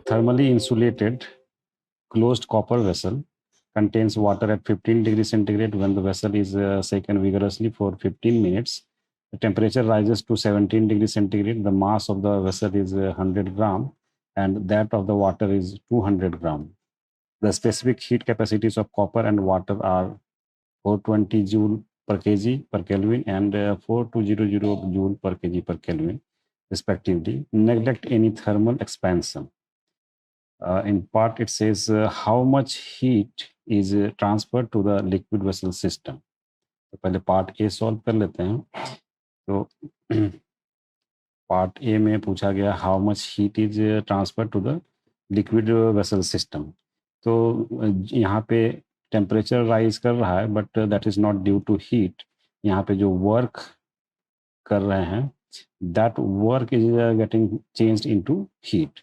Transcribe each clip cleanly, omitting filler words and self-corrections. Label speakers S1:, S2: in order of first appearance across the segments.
S1: Thermally insulated closed copper vessel contains water at 15 degrees centigrade. When the vessel is shaken vigorously for 15 minutes, the temperature rises to 17 degrees centigrade. The mass of the vessel is 100 gram and that of the water is 200 gram. The specific heat capacities of copper and water are 420 joule per kg per Kelvin and 4200 joule per kg per Kelvin respectively. Neglect any thermal expansion. In part it says how much heat is transferred to the liquid vessel system. तो पहले part A solve कर लेते हैं. तो part A में पूछा गया how much heat is transfer to the liquid vessel system. तो यहाँ पे टेम्परेचर राइज कर रहा है but that is not due to heat. यहाँ पे जो वर्क कर रहे हैं that work is getting changed into heat.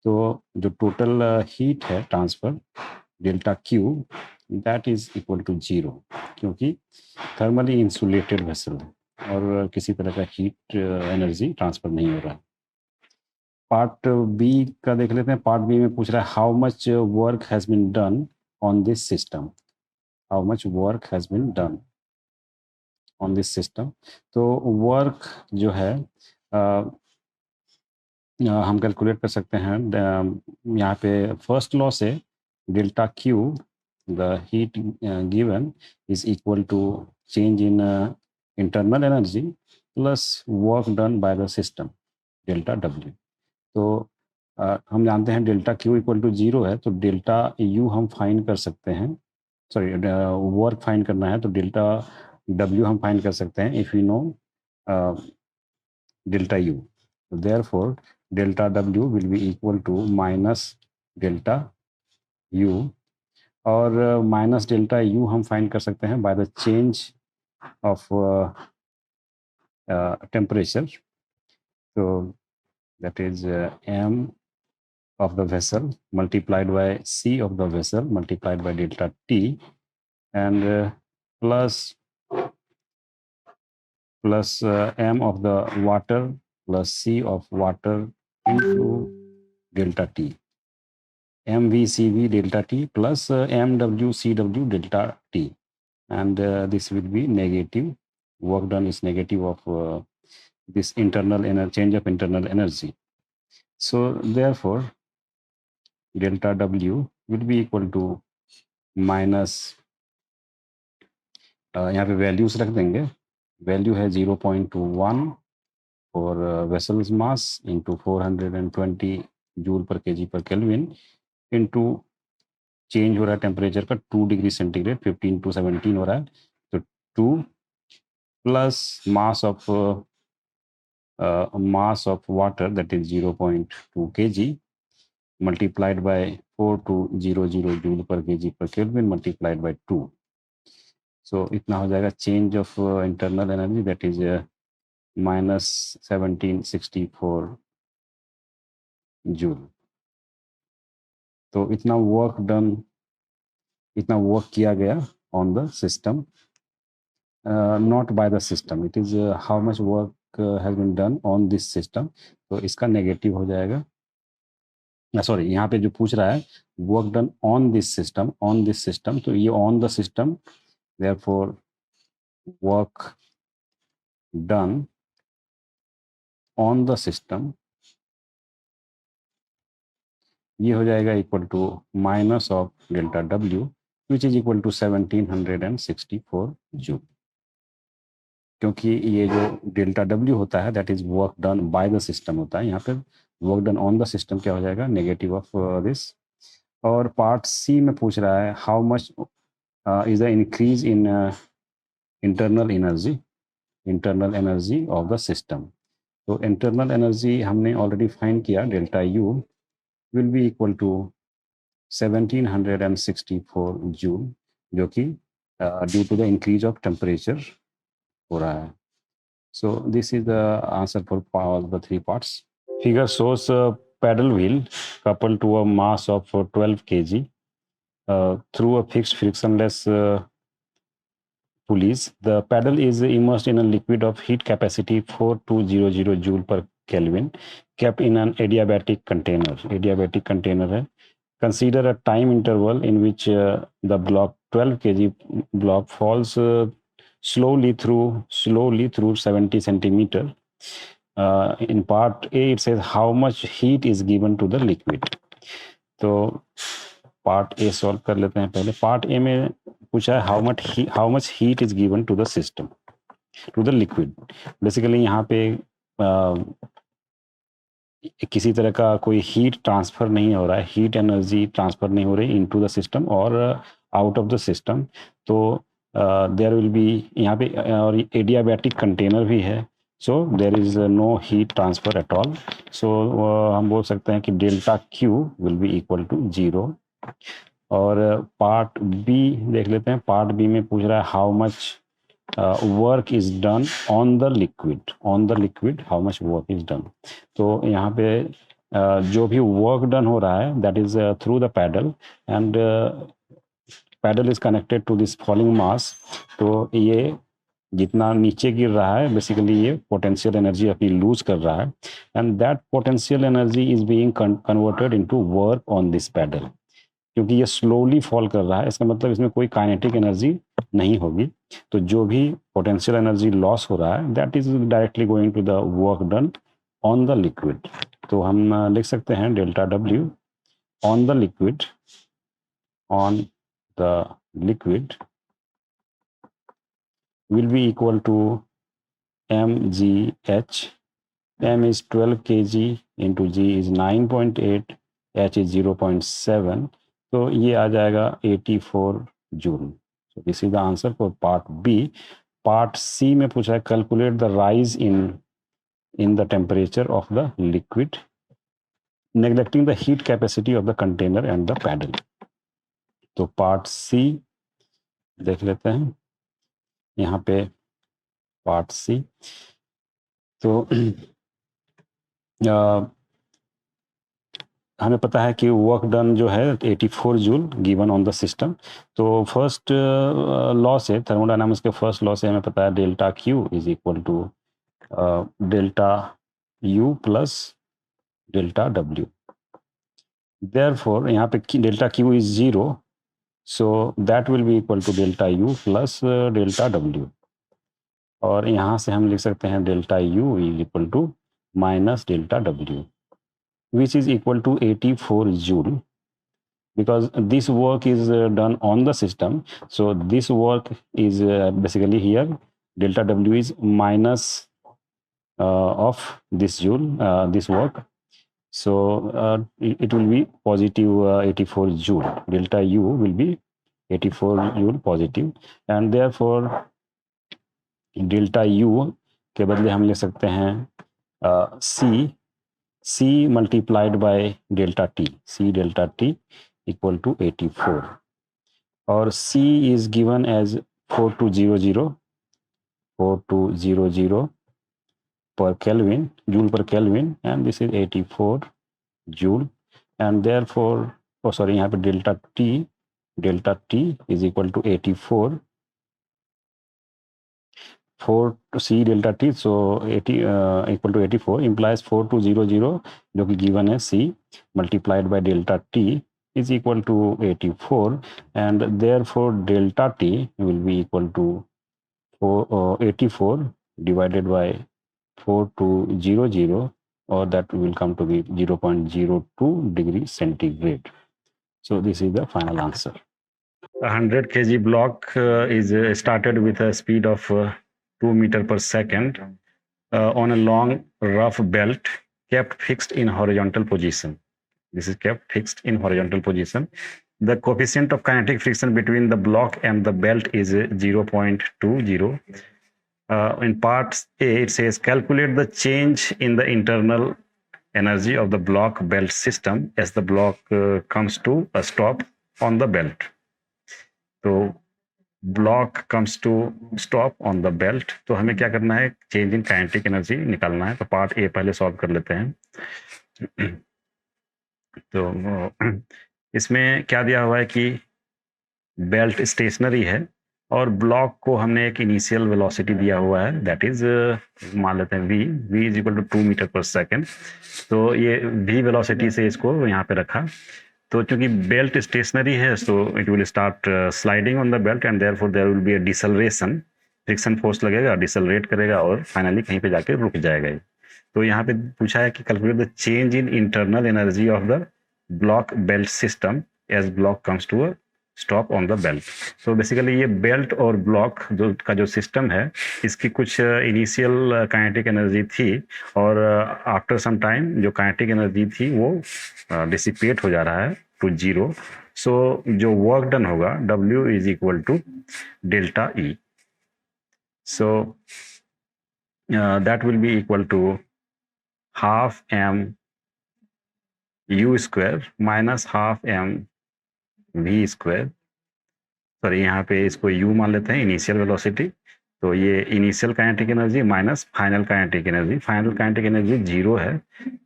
S1: तो जो टोटल हीट है transfer delta Q that is equal to 0 क्योंकि थर्मली इंसुलेटेड वेसल है और किसी तरह का हीट एनर्जी ट्रांसफर नहीं हो रहा है. पार्ट बी का देख लेते हैं. पार्ट बी में पूछ रहा है how much work has been done on this system. How much work has been done on this system. तो वर्क जो है हम कैलकुलेट कर सकते हैं. यहाँ पे फर्स्ट लॉ से delta Q the heat given is equal to change in internal energy plus work done by the system delta W. तो हम जानते हैं डेल्टा क्यू इक्वल टू 0 है तो डेल्टा यू हम फाइंड कर सकते हैं. सॉरी वर्क फाइंड करना है तो डेल्टा डब्ल्यू हम फाइंड कर सकते हैं if you know delta U. Therefore delta W will be equal to minus delta U और माइनस डेल्टा U हम फाइंड कर सकते हैं by the change of temperature. तो that is M of the vessel multiplied by C of the vessel multiplied by delta T and plus M of the water plus C of water into delta T. MVCV delta T plus MWCW delta T. And this will be negative. Work done is negative of this internal change of internal energy. So therefore, delta W will be equal to minus यहाँ पे values रख देंगे. Value है 0.21 for vessel's mass into 420 joule पर KG पर kelvin into change हो रहा है टेम्परेचर का 2 डिग्री सेंटीग्रेड 15 to 17 हो रहा है. तो 2 plus mass of water that is 0.2 kg multiplied by 4200 joule per kg per Kelvin multiplied by 2. So इतना हो जाएगा change of internal energy that is minus 1764 joule. तो इतना वर्क किया गया on the system not by the system. It is how much work has been done on this system. तो इसका negative हो जाएगा. सॉरी यहाँ पे जो पूछ रहा है work done on this system तो ये on the system therefore work done on the system ये हो जाएगा equal to minus of delta W which is equal to 1764 joule. क्योंकि ये जो डेल्टा डब्ल्यू होता है that is work done by the system होता है. यहाँ पे work done on the system क्या हो जाएगा नेगेटिव ऑफ दिस. और पार्ट सी में पूछ रहा है how much is the increase in internal energy of the system. तो इंटरनल एनर्जी हमने ऑलरेडी फाइंड किया delta U will be equal to 1764 joule जो कि due to the increase of temperature हो रहा है. So this is the answer for all the three parts. Figure shows a paddle wheel coupled to a mass of 12 kg through a fixed frictionless pulleys. The paddle is immersed in a liquid of heat capacity 4200 joule per Kelvin, kept in an adiabatic container. Adiabatic container है. Consider a time interval in which the block 12 kg block falls slowly through 70 centimeter. In part A, it says how much heat is given to the liquid. तो part A solve कर लेते हैं पहले. Part A में पूछा है how much heat is given to the system, to the liquid. Basically यहाँ पे किसी तरह का कोई हीट ट्रांसफर नहीं हो रहा है, हीट एनर्जी ट्रांसफर नहीं हो रही इनटू द सिस्टम और आउट ऑफ द सिस्टम. तो देयर विल बी, यहाँ पे और एडियाबैटिक कंटेनर भी है, so there is no heat transfer at all. So हम बोल सकते हैं कि delta Q will be equal to 0. और पार्ट बी देख लेते हैं. पार्ट बी में पूछ रहा है how much work is done on the liquid, how much work is done. तो यहाँ पे जो भी वर्क डन हो रहा है that is through the paddle, and paddle is connected to this falling mass. तो ये जितना नीचे गिर रहा है बेसिकली ये पोटेंशियल एनर्जी अपनी लूज कर रहा है, and that potential energy is being converted into work on this paddle. क्योंकि ये स्लोली फॉल कर रहा है, इसका मतलब इसमें कोई काइनेटिक एनर्जी नहीं होगी. तो जो भी पोटेंशियल एनर्जी लॉस हो रहा है that is directly going to the work done on the liquid. तो हम लिख सकते हैं delta W on the liquid will be equal to mgh. M is 12 kg into g is 9.8, h is 0.7. तो ये आ जाएगा 84 joule. So this is the answer for part B. Part C में पूछा है calculate the rise in the temperature of the liquid, neglecting the heat capacity of the container and the paddle. तो part C देख लेते हैं. यहाँ पे part सी, तो हमें पता है कि वर्क डन जो है 84 joule given on the system. तो फर्स्ट लॉ से, थर्मोडायनामिक्स के फर्स्ट लॉ से हमें पता है delta Q is equal to delta U plus delta W. Therefore यहाँ पे delta Q is 0, so that will be equal to delta u plus delta w. और यहाँ से हम लिख सकते हैं delta u is equal to minus delta w, which is equal to 84 joule, because this work is done on the system. So this work is basically here delta w is minus of this joule, this work. So it will be positive 84 joule. Delta u will be 84 joule positive, and therefore delta u के बदले हम ले सकते हैं c multiplied by delta t, c delta t equal to 84. और c is given as 4200 per Kelvin, joule per Kelvin, and this is 84 joule, and therefore यहाँ पे delta t is equal to 84 c delta t, so 80 equal to 84 implies 4200 जो कि given है c multiplied by delta t is equal to 84, and therefore delta t will be equal to 84 divided by 4200, or that will come to be 0.02 degree centigrade. So this is the final answer. A 100 kg block is started with a speed of 2 meter per second on a long rough belt kept fixed in horizontal position. This is kept fixed in horizontal position. The coefficient of kinetic friction between the block and the belt is 0.20. In part A, it says calculate the change in the internal energy of the block belt system as the block comes to a stop on the belt. तो block comes to stop on the belt. तो हमें क्या करना है, change in kinetic energy निकालना है. तो part A पहले solve कर लेते हैं. तो इसमें क्या दिया हुआ है कि बेल्ट स्टेशनरी है और ब्लॉक को हमने एक इनिशियल वेलोसिटी दिया हुआ है, दैट इज मान लेते हैं v is equal to 2 metre per second. तो ये v वेलोसिटी से इसको यहाँ पे रखा। तो चूंकि बेल्ट स्टेशनरी है, so it will start sliding on the belt and therefore there will be a deceleration, friction force लगेगा, डिसलरेट करेगा और फाइनली कहीं पे जाके रुक जाएगा। तो यहाँ पे पूछा है कि calculate the change in internal energy of the block belt system as block comes to a stop on the belt. So basically ये बेल्ट और ब्लॉक जो सिस्टम है, इसकी कुछ इनिशियल काइनेटिक एनर्जी थी और आफ्टर सम टाइम जो kinetic energy थी वो डिसिपेट हो जा रहा है टू जीरो। सो जो वर्क डन होगा W is equal to delta E। So that will be equal to half m u square minus half m v square. Sorry, यहाँ पे इसको u मान लेते हैं, इनिशियल वेलोसिटी। तो ये initial kinetic energy minus final kinetic energy, final kinetic energy 0 है।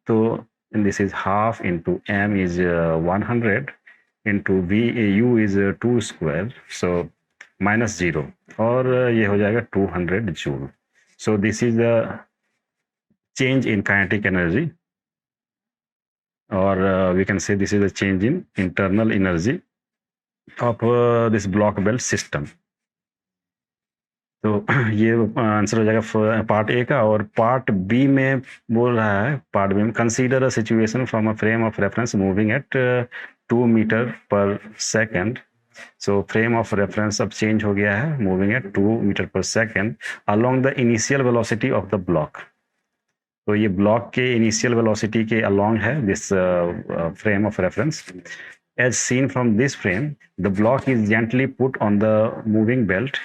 S1: तो this is half into m is 100 into v u is 2 square, so minus 0, और ये हो जाएगा 200 joule. So this is the change in kinetic energy, or we can say this is a change in internal energy of this block belt system. तो ये answer हो जाएगा part A का। और पार्ट बी में बोल रहा है, पार्ट बी में consider a situation from a frame of reference moving at 2 metre per second. So frame of reference अब चेंज हो गया है, moving at 2 metre per second along the initial velocity of the block. तो ये block के initial velocity के along है this frame of reference. As seen from this frame, the block is gently put on the moving belt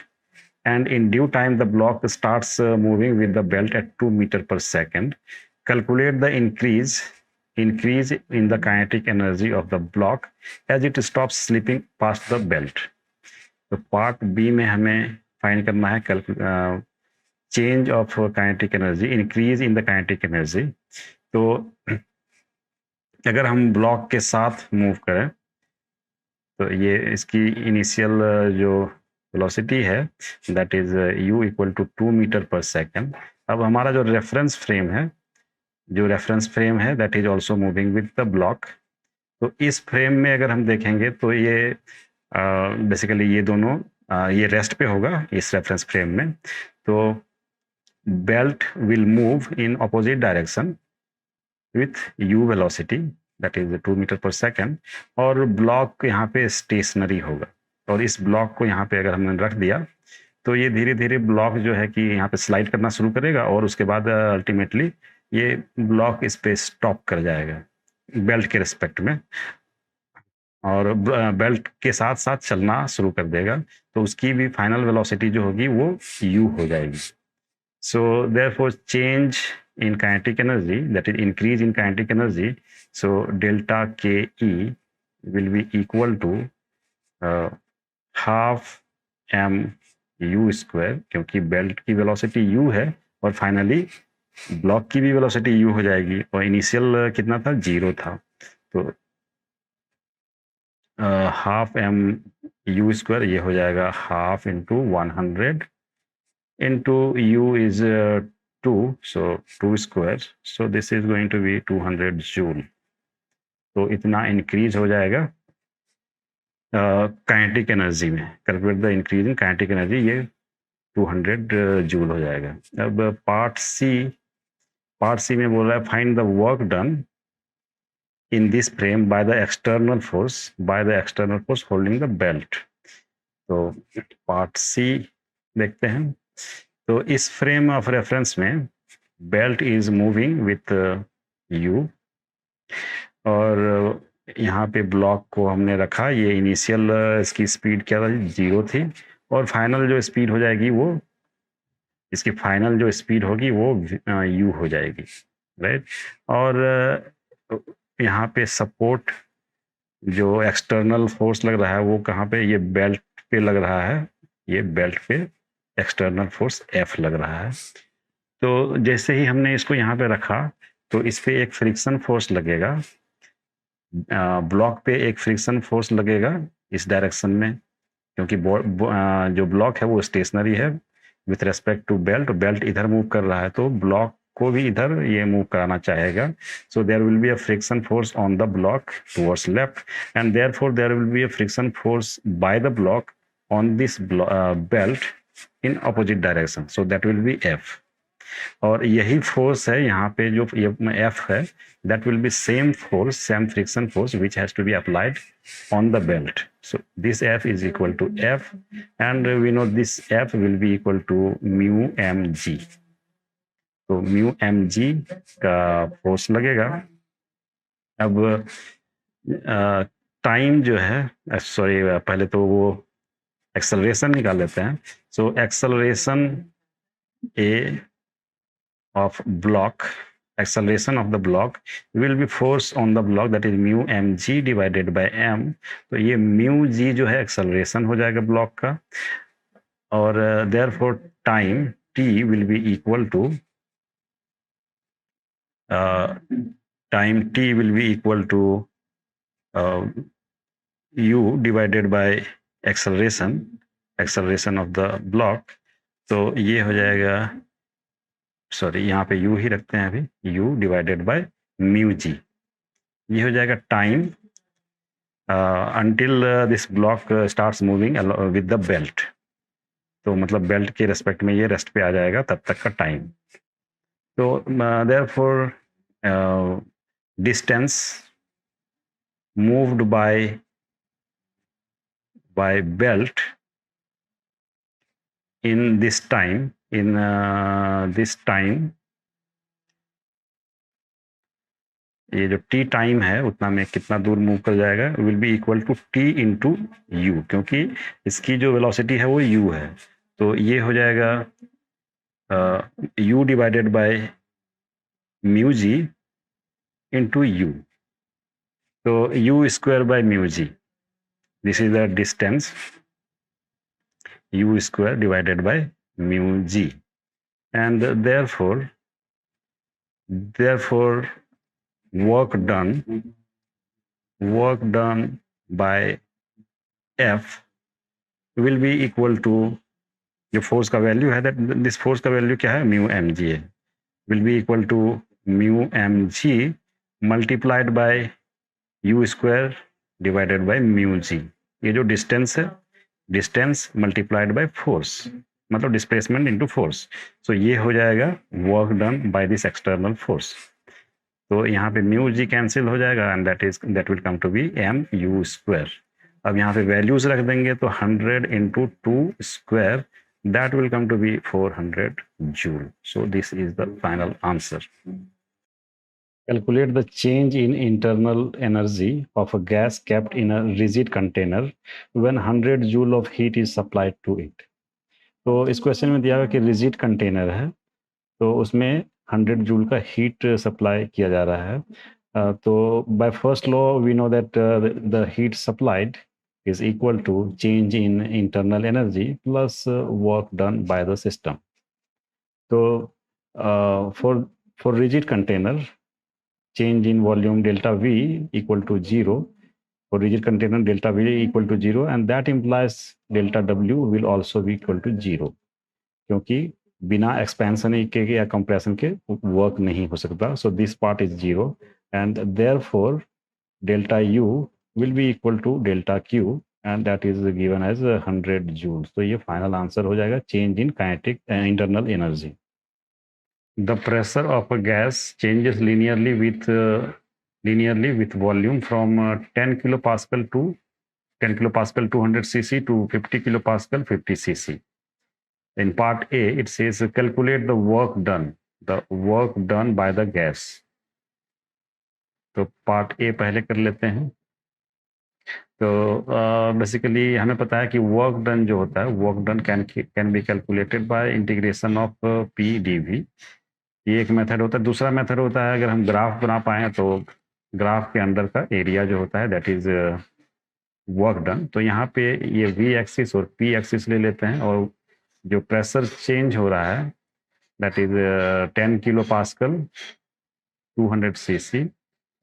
S1: and in due time the block starts moving with the belt at 2 meter per second. Calculate the increase in the kinetic energy of the block as it stops slipping past the belt. तो part B में हमें find करना है change of kinetic energy, increase in the kinetic energy. तो अगर हम block के साथ मूव करें तो ये इसकी इनिशियल जो वेलोसिटी है that is u equal to 2 metre per second. अब हमारा जो रेफरेंस फ्रेम है that is also moving with the block. तो इस फ्रेम में अगर हम देखेंगे तो ये बेसिकली ये दोनों ये रेस्ट पे होगा इस रेफरेंस फ्रेम में। तो belt will move in opposite direction with u velocity that is 2 metre per second, और ब्लॉक यहाँ पे स्टेशनरी होगा। और इस ब्लॉक को यहाँ पे अगर हमने रख दिया तो ये धीरे धीरे ब्लॉक जो है कि यहाँ पे स्लाइड करना शुरू करेगा और उसके बाद अल्टीमेटली ये ब्लॉक इस पे स्टॉप कर जाएगा बेल्ट के रिस्पेक्ट में, और बेल्ट के साथ साथ चलना शुरू कर देगा। तो उसकी भी फाइनल वेलोसिटी जो होगी वो u हो जाएगी। So therefore change in kinetic energy, that is increase in kinetic energy, so delta ke will be equal to half m u square, क्योंकि बेल्ट की वेलोसिटी u है और फाइनली ब्लॉक की भी वेलोसिटी u हो जाएगी, और इनिशियल कितना था, 0 था। तो हाफ m u स्क्वायर ये हो जाएगा half into 100 into u is 2, so 2 square, so this is going to be 200 joule। तो इतना इंक्रीज हो जाएगा काइनेटिक एनर्जी में। Calculate the increase in kinetic energy, ये 200 जूल हो जाएगा। अब पार्ट सी में बोल रहा है find the work done in this frame by the external force holding the belt. तो पार्ट सी देखते हैं। तो इस फ्रेम ऑफ रेफरेंस में belt is moving with you, और यहाँ पे ब्लॉक को हमने रखा, ये इनिशियल इसकी स्पीड क्या था, 0 थी, और फाइनल जो स्पीड हो जाएगी वो इसकी फाइनल जो स्पीड होगी वो u हो जाएगी, राइट। और यहाँ पे सपोर्ट जो एक्सटर्नल फोर्स लग रहा है वो कहाँ पे, ये बेल्ट पे लग रहा है, ये बेल्ट पे एक्सटर्नल फोर्स F लग रहा है। तो जैसे ही हमने इसको यहाँ पे रखा तो इस पे एक फ्रिक्शन फोर्स लगेगा, ब्लॉक पे एक फ्रिक्शन फोर्स लगेगा इस डायरेक्शन में, क्योंकि जो ब्लॉक है वो स्टेशनरी है with respect to belt, belt इधर मूव कर रहा है तो ब्लॉक को भी इधर ये मूव कराना चाहेगा. So there will be a friction force on the block towards left, and therefore there will be a friction force by the block on this belt in opposite direction. So that will be F. और यही force है यहाँ पे जो F है, that will be same force, same friction force which has to be applied on the belt. So this F is equal to F, and we know this F will be equal to mu mg. तो mu mg का force लगेगा. अब time जो है, sorry पहले तो वो acceleration निकाल लेते हैं. So acceleration A of block, acceleration of the block will be force on the block, that is mu mg divided by m. तो ये mu g जो है acceleration हो जाएगा ब्लॉक का, और therefore time t will be equal to time t will be equal to u divided by acceleration of the block. तो ये हो जाएगा, सॉरी यहाँ पे u ही रखते हैं अभी, u डिवाइडेड बाय म्यू जी. ये हो जाएगा time until this block starts moving with the belt. तो मतलब बेल्ट के रेस्पेक्ट में ये रेस्ट पे आ जाएगा तब तक का टाइम. तो therefore distance moved by belt in this time, ये जो t टाइम है उतना में कितना दूर मूव कर जाएगा, will be equal to t into u, क्योंकि इसकी जो वेलोसिटी है वो u है. तो ये हो जाएगा u divided by mu g into u. तो u square by mu g, this is the distance, u square divided by mu g, and therefore work done by F will be equal to, जो force का value है, that this force का value क्या है, mu mg है, will be equal to mu mg multiplied by u square divided by mu g. ये जो distance है, डिस्टेंस मल्टीप्लाइड बाय फोर्स, मतलब डिस्प्लेसमेंट इनटू फोर्स. सो ये हो जाएगा work done by this external force. तो यहाँ पे म्यू जी कैंसिल हो जाएगा, and that will come to be m u square. अब यहाँ पे वैल्यूज रख देंगे तो 100 into 2 square, that will come to be 400 joule. So this is the final answer. Calculate the change in internal energy of a gas kept in a rigid container when 100 joule of heat is supplied to it. तो इस question में दिया हुआ कि rigid container है, तो उसमें 100 joule का हीट सप्लाई किया जा रहा है. तो by first law we know that the heat supplied is equal to change in internal energy plus work done by the system. So for rigid container, change in volume delta V equal to 0. For rigid container, delta V equal to 0, and that implies delta W will also be equal to 0, क्योंकि बिना expansion के या compression के work नहीं हो सकता. So this part is 0, and therefore delta U will be equal to delta Q, and that is given as 100 joules. तो ये फाइनल आंसर हो जाएगा, change in kinetic internal energy. The pressure of a gas changes linearly with volume from 10 kilopascal to 10 kilopascal 200 cc to 50 kilopascal 50 cc. In part A, it says calculate the work done by the gas. तो part ए पहले कर लेते हैं. तो basically हमें पता है कि वर्क डन जो होता है, work done can be calculated by integration of P D V. ये एक मेथड होता है. दूसरा मेथड होता है, अगर हम ग्राफ बना पाए तो ग्राफ के अंदर का एरिया जो होता है दैट इज वर्क डन. तो यहाँ पे ये वी एक्सिस और पी एक्सिस ले लेते हैं, और जो प्रेशर चेंज हो रहा है that is 10 kilo pascal 200 CC.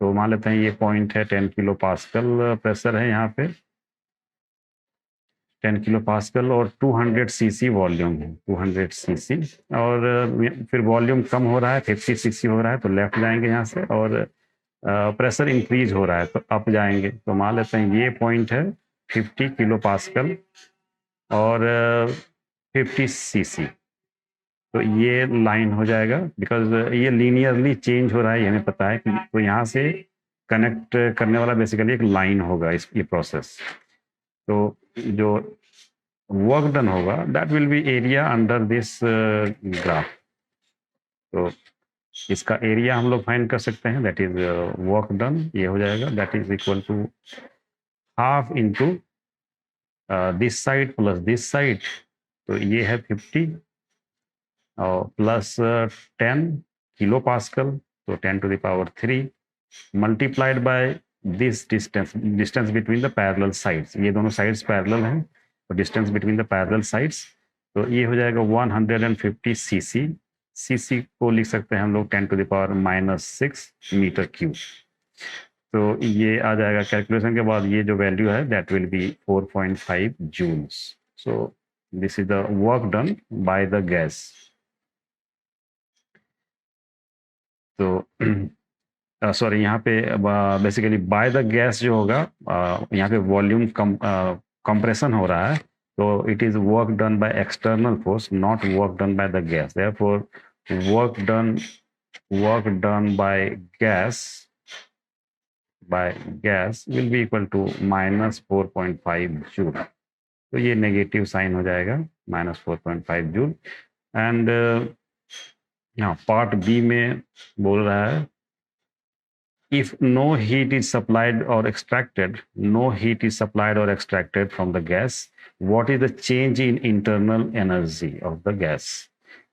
S1: तो मान लेते हैं ये पॉइंट है, 10 किलो पास्कल प्रेशर है यहाँ पे, 10 किलो पास्कल और 200 सीसी वॉल्यूम है, 200 सीसी। और फिर वॉल्यूम कम हो रहा है, 50 सीसी हो रहा है, तो लेफ्ट जाएंगे यहाँ से, और प्रेशर इंक्रीज हो रहा है तो अप जाएंगे। तो मान लेते हैं ये पॉइंट है 50 किलो पास्कल और 50 सीसी। तो ये लाइन हो जाएगा, बिकॉज ये लीनियरली चेंज हो रहा है, ये हमें पता है कि, तो यहाँ से कनेक्ट करने वाला बेसिकली एक लाइन होगा इस ये प्रोसेस। तो जो वर्क डन होगा that will be area under this graph. तो इसका एरिया हम लोग फाइंड कर सकते हैं, दैट इज वर्क डन, ये हो जाएगा that is equal to half into this side plus this side. तो ये है 50 और प्लस 10 किलो पास्कल, तो 10 to the power 3 multiplied by this distance between the parallel sides. ये दोनों साइड्स पैरेलल हैं, तो distance between the parallel sides, तो ये हो जाएगा 150 सीसी। सीसी को लिख सकते हैं हम लोग 10 to the power -6 metre cube. तो ये आ जाएगा कैलकुलेशन के बाद, ये जो वैल्यू है that will be 4.5 joules. So this is the work done by the gas. तो सॉरी, यहाँ पे बेसिकली बाय द गैस जो होगा, यहाँ पे वॉल्यूम कंप्रेशन हो रहा है, तो it is work done by external force, not work done by the gas. Therefore work done by gas will be equal to -4.5 joule. तो ये नेगेटिव साइन हो जाएगा, -4.5 जूल। एंड यहाँ पार्ट बी में बोल रहा है, if no heat is supplied or extracted from the gas, what is the change in internal energy of the gas?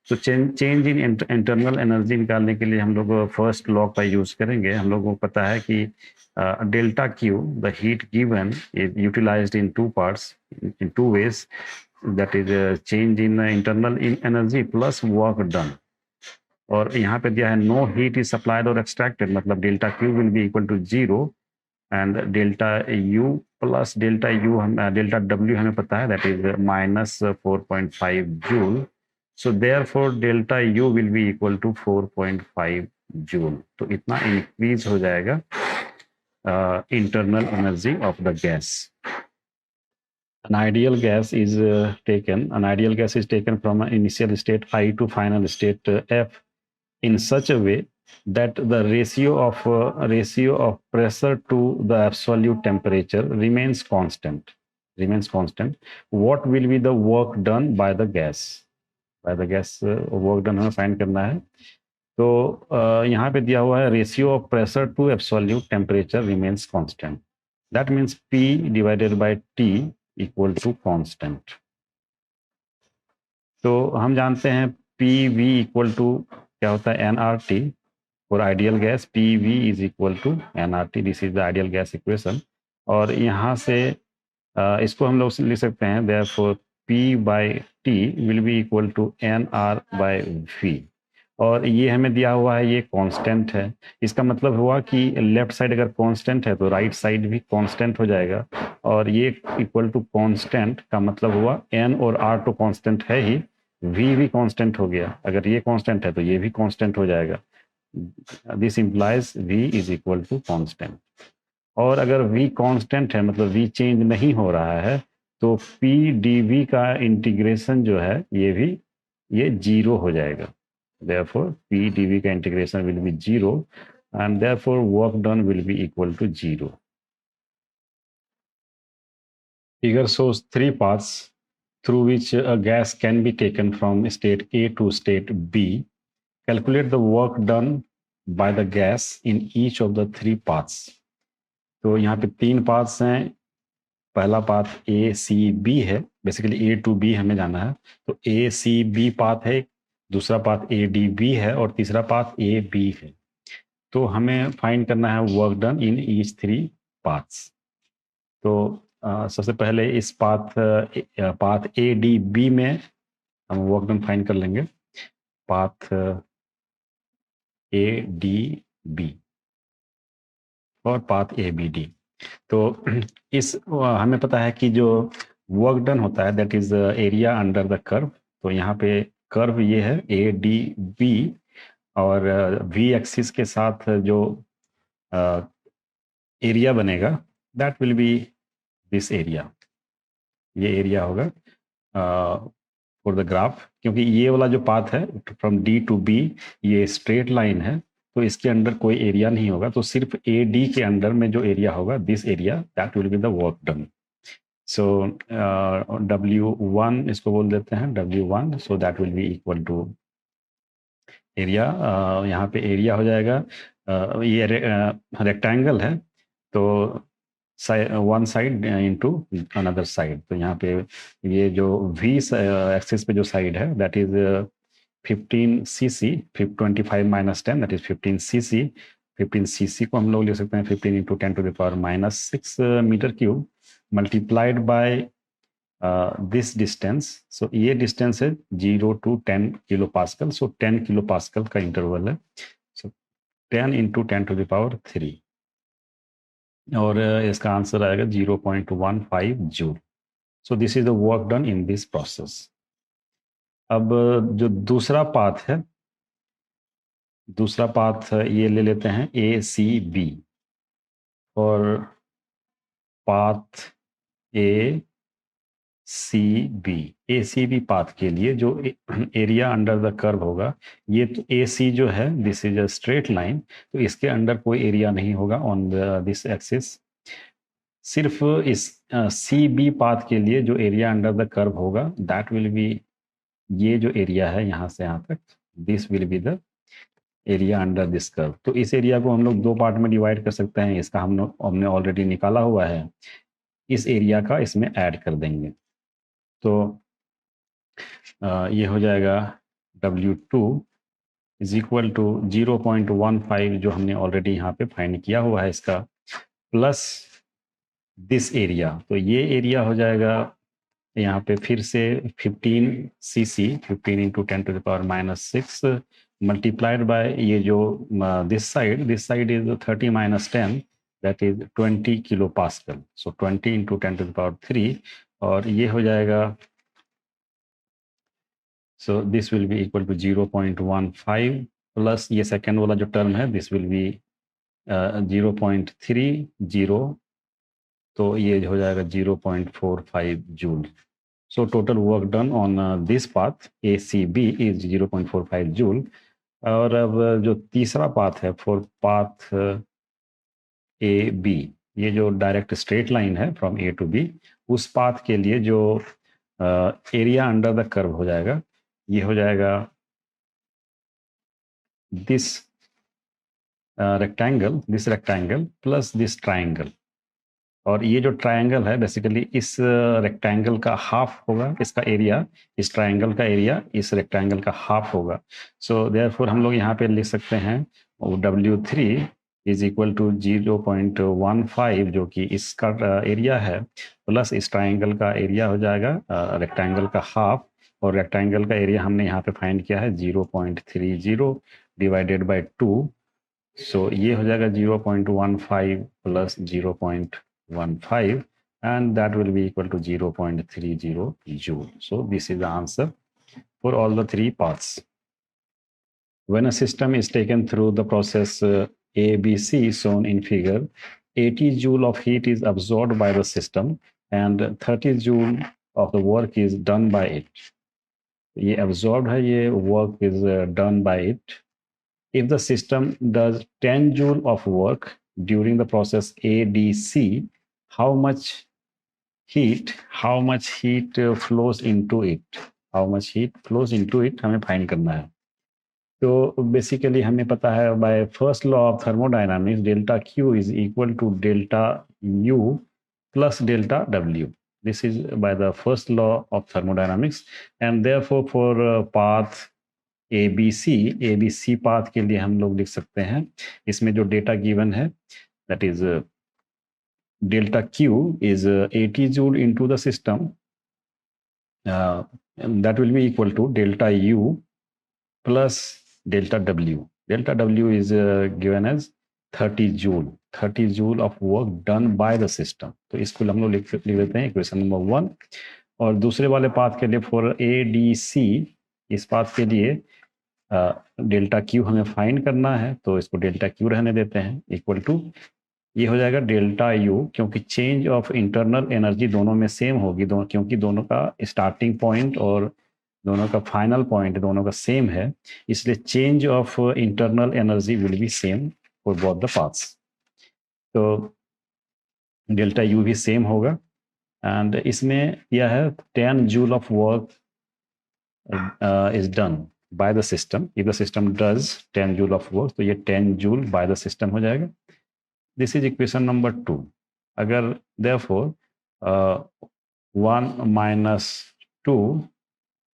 S1: तो चेंज इन इंटरनल एनर्जी निकालने के लिए हम लोग फर्स्ट लॉ का यूज करेंगे। हम लोगों को पता है कि delta Q, the heat given, is utilized in two parts, in two ways, that is change in internal energy plus work done. और यहाँ पे दिया है नो हीट इज सप्लाइड और एक्सट्रैक्टेड, मतलब delta Q will be equal to 0 and delta U plus delta W हमें पता है that is -4.5 joule. So therefore delta U will be equal to 4.5 joule. तो इतना इंक्रीज हो जाएगा internal energy of the gas. An ideal gas is taken from an initial state I to final state F in such a way that the ratio of pressure to the absolute temperature remains constant. What will be the work done by the gas? By the gas work done हमें find करना है। तो यहाँ पे दिया हुआ है ratio of pressure to absolute temperature remains constant, that means P divided by T equal to constant. तो हम जानते हैं PV इक्वल टू क्या होता है, nRT for ideal gas. PV is equal to nRT, this is the ideal gas equation. और यहाँ से इसको हम लोग लिख सकते हैं therefore P by T will be equal to NR by V। और ये हमें दिया हुआ है, ये कांस्टेंट है। इसका मतलब हुआ कि लेफ्ट साइड अगर कांस्टेंट है तो राइट साइड भी कांस्टेंट हो जाएगा, और ये इक्वल टू कांस्टेंट का मतलब हुआ N और R तो कांस्टेंट है ही, V भी कांस्टेंट हो गया। अगर ये कांस्टेंट है तो ये भी कांस्टेंट हो जाएगा। This implies V is equal to constant. और अगर V कांस्टेंट है, मतलब V चेंज नहीं हो रहा है, तो P dV का इंटीग्रेशन जो है ये 0 हो जाएगा। Therefore P dV का integration will be 0 and therefore work done will be equal to 0. Figure shows 3 paths through which a gas can be taken from state A to state B. Calculate the work done by the gas in each of the 3 paths. तो यहाँ पे 3 paths हैं। पहला path ACB है, basically A to B हमें जाना है, तो ACB पाथ है, दूसरा पाथ ADB है और तीसरा पाथ AB है। तो हमें फाइंड करना है work done in each 3 paths. तो सबसे पहले इस पाथ ADB में हम वर्क डन फाइंड कर लेंगे। पाथ ADB और पाथ ABD। तो इस हमें पता है कि जो वर्क डन होता है that is area under the curve. तो यहाँ पे कर्व ये है ए डी बी, और वी एक्सिस के साथ जो एरिया बनेगा that will B this area, ये एरिया होगा फॉर द ग्राफ। क्योंकि ये वाला जो पाथ है फ्रॉम डी टू बी ये स्ट्रेट लाइन है, तो इसके अंदर कोई एरिया नहीं होगा, तो सिर्फ ए डी के अंदर में जो एरिया होगा this area that will be the work done. So W1 इसको बोल देते हैं W1, so that will be equal to area. यहाँ पे एरिया हो जाएगा ये रेक्टेंगल है, तो one side into another side, तो यहाँ पे ये जो v एक्सिस पे जो साइड है that is 15 cc, 25 minus 10 that is 15 cc। 15 cc को हम लोग लिख सकते हैं 15 into 10 to the power minus 6 metre cube multiplied by this distance. So ये डिस्टेंस है 0 to 10 kilo pascal, so 10 kilo pascal का इंटरवल है, so 10 into 10 to the power 3, और इसका आंसर आएगा 0.15 joule. So this is the work done in this process. अब जो दूसरा पाथ है, दूसरा पाथ ये ले लेते हैं ए सी बी, और path A C B, A C B path के लिए जो एरिया अंडर द कर्व होगा, ये तो ए सी जो है this is a straight line, तो इसके अंदर कोई एरिया नहीं होगा ऑन दिस एक्सिस। सिर्फ इस सी बी पाथ के लिए जो एरिया अंडर द कर्व होगा दैट विल बी ये जो एरिया है यहाँ से यहाँ तक, this will be the area under this curve. तो इस एरिया को हम लोग दो पार्ट में डिवाइड कर सकते हैं, इसका हमने ऑलरेडी निकाला हुआ है, इस एरिया का इसमें ऐड कर देंगे, तो ये हो जाएगा W2 इज इक्वल टू 0.15 जो हमने ऑलरेडी यहाँ पे फाइंड किया हुआ है इसका, प्लस दिस एरिया, तो ये एरिया हो जाएगा यहाँ पे फिर से 15 cc, 15 into 10 to the power minus 6 multiplied by ये जो this side is 30 minus 10 that is 20 kilo pascal, so 20 into 10 to the power 3, और ये हो जाएगा, so this will be equal to 0.15 plus ये सेकेंड वाला जो टर्म है दिस विल बी 0.30, तो ये हो जाएगा 0.45 joule. So total work done on this path A C B is 0.45 joule. और अब जो तीसरा पाथ है फॉर पाथ ए बी, ये जो डायरेक्ट स्ट्रेट लाइन है फ्रॉम ए टू बी, उस पाथ के लिए जो एरिया अंडर द कर्व हो जाएगा, ये हो जाएगा this rectangle plus this triangle, और ये जो ट्राइंगल है बेसिकली इस रेक्टेंगल का हाफ होगा, इसका एरिया, इस ट्राइंगल का एरिया इस रेक्टेंगल का हाफ होगा। सो देयरफॉर हम लोग यहाँ पे लिख सकते हैं W3 इज इक्वल टू 0.15 जो कि इसका एरिया है, प्लस इस ट्राइंगल का एरिया हो जाएगा रेक्टेंगल का हाफ, और रेक्टेंगल का एरिया हमने यहाँ पे फाइंड किया है 0.30 डिवाइडेड बाय 2, सो ये हो जाएगा 0.15 plus 0.15 and that will be equal to 0.30 joule. So this is the answer for all the three paths. When a system is taken through the process ABC shown in figure, 80 joule of heat is absorbed by the system and 30 joule of the work is done by it. ये absorbed है, ये work is done by it. If the system does 10 joule of work during the process ADC, how much heat flows into it? How much heat flows into it हमें find करना है। तो basically हमें पता है by first law of thermodynamics delta Q is equal to delta U plus delta W. This is by the first law of thermodynamics, and therefore for path ABC path के लिए हम लोग लिख सकते हैं, इसमें जो डेटा गिवन है that is delta Q is 80 joule into the system, and that will be equal to delta U plus delta W. Delta W is given as 30 joule. 30 joule of work done by the system. तो इसको हम लोग लिख लेते हैं equation number 1। और दूसरे वाले पाथ के लिए फॉर ADC, इस पाथ के लिए डेल्टा क्यू हमें फाइंड करना है, तो इसको डेल्टा क्यू रहने देते हैं, इक्वल टू ये हो जाएगा डेल्टा यू, क्योंकि चेंज ऑफ इंटरनल एनर्जी दोनों में सेम होगी, क्योंकि दोनों का स्टार्टिंग पॉइंट और दोनों का फाइनल पॉइंट दोनों का सेम है, इसलिए change of internal energy will B same for both the paths. तो डेल्टा यू भी सेम होगा। एंड इसमें यह है 10 joule of work is done by the system. If the system does 10 joule of work, तो ये 10 joule by the system हो जाएगा। This is equation number 2। अगर therefore 1 minus 2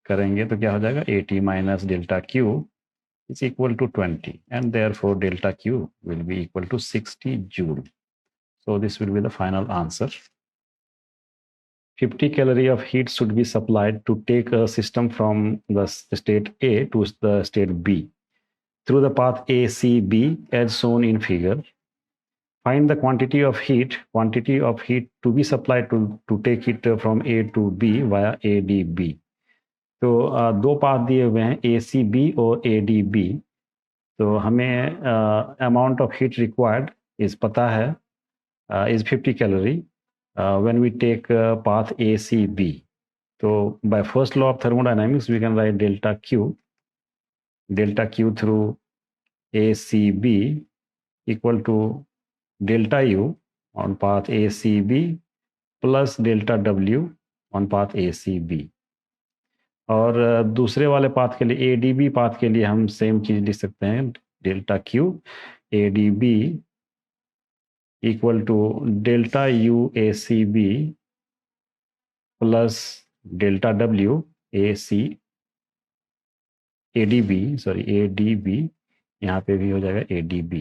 S1: करेंगे तो क्या हो जाएगा, 80 minus delta Q is equal to 20, and therefore delta Q will be equal to 60 joule. So this will be the final answer. 50 calorie of heat should be supplied to take a system from the state A to the state B through the path ACB as shown in figure. Find the quantity of heat to be supplied to take it from A to B via ADB. तो दो path दिए हुए हैं ACB और ADB। तो हमें amount of heat required इस पता है is 50 calorie when we take path ACB. So by first law of thermodynamics, we can write delta Q through ACB equal to delta U on path ACB plus delta W on path ACB. और दूसरे वाले path के लिए ADB path के लिए हम same चीज लिख सकते हैं, delta Q ADB equal to delta U ACB plus delta W ADB, यहाँ पे भी हो जाएगा ADB।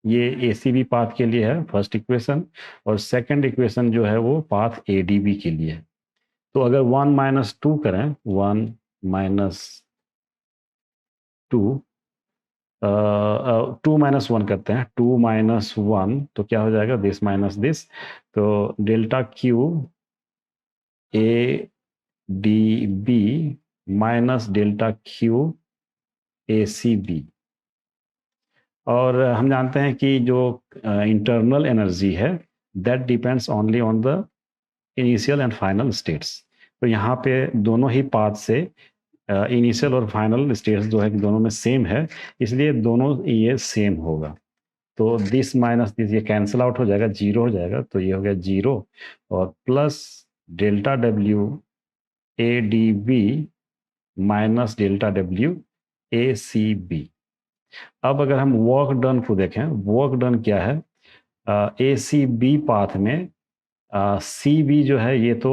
S1: ये ACB पाथ के लिए है फर्स्ट इक्वेशन, और सेकंड इक्वेशन जो है वो पाथ ADB के लिए है। तो अगर 1 minus 2 करें, 1 minus 2 2 minus 1 करते हैं, 2 minus 1 तो क्या हो जाएगा, दिस माइनस दिस, तो delta Q ADB minus delta Q ACB। और हम जानते हैं कि जो इंटरनल एनर्जी है that depends only on the initial and final states. तो यहाँ पे दोनों ही पाथ से इनिशियल और फाइनल स्टेट्स जो है दोनों में सेम है, इसलिए दोनों ये सेम होगा। तो दिस माइनस दिस ये कैंसिल आउट हो जाएगा, जीरो हो जाएगा, तो ये हो गया जीरो, और plus delta W ADB minus delta W ACB। अब अगर हम वर्क डन को देखें, वर्क डन क्या है, ACB पाथ में CB जो है ये तो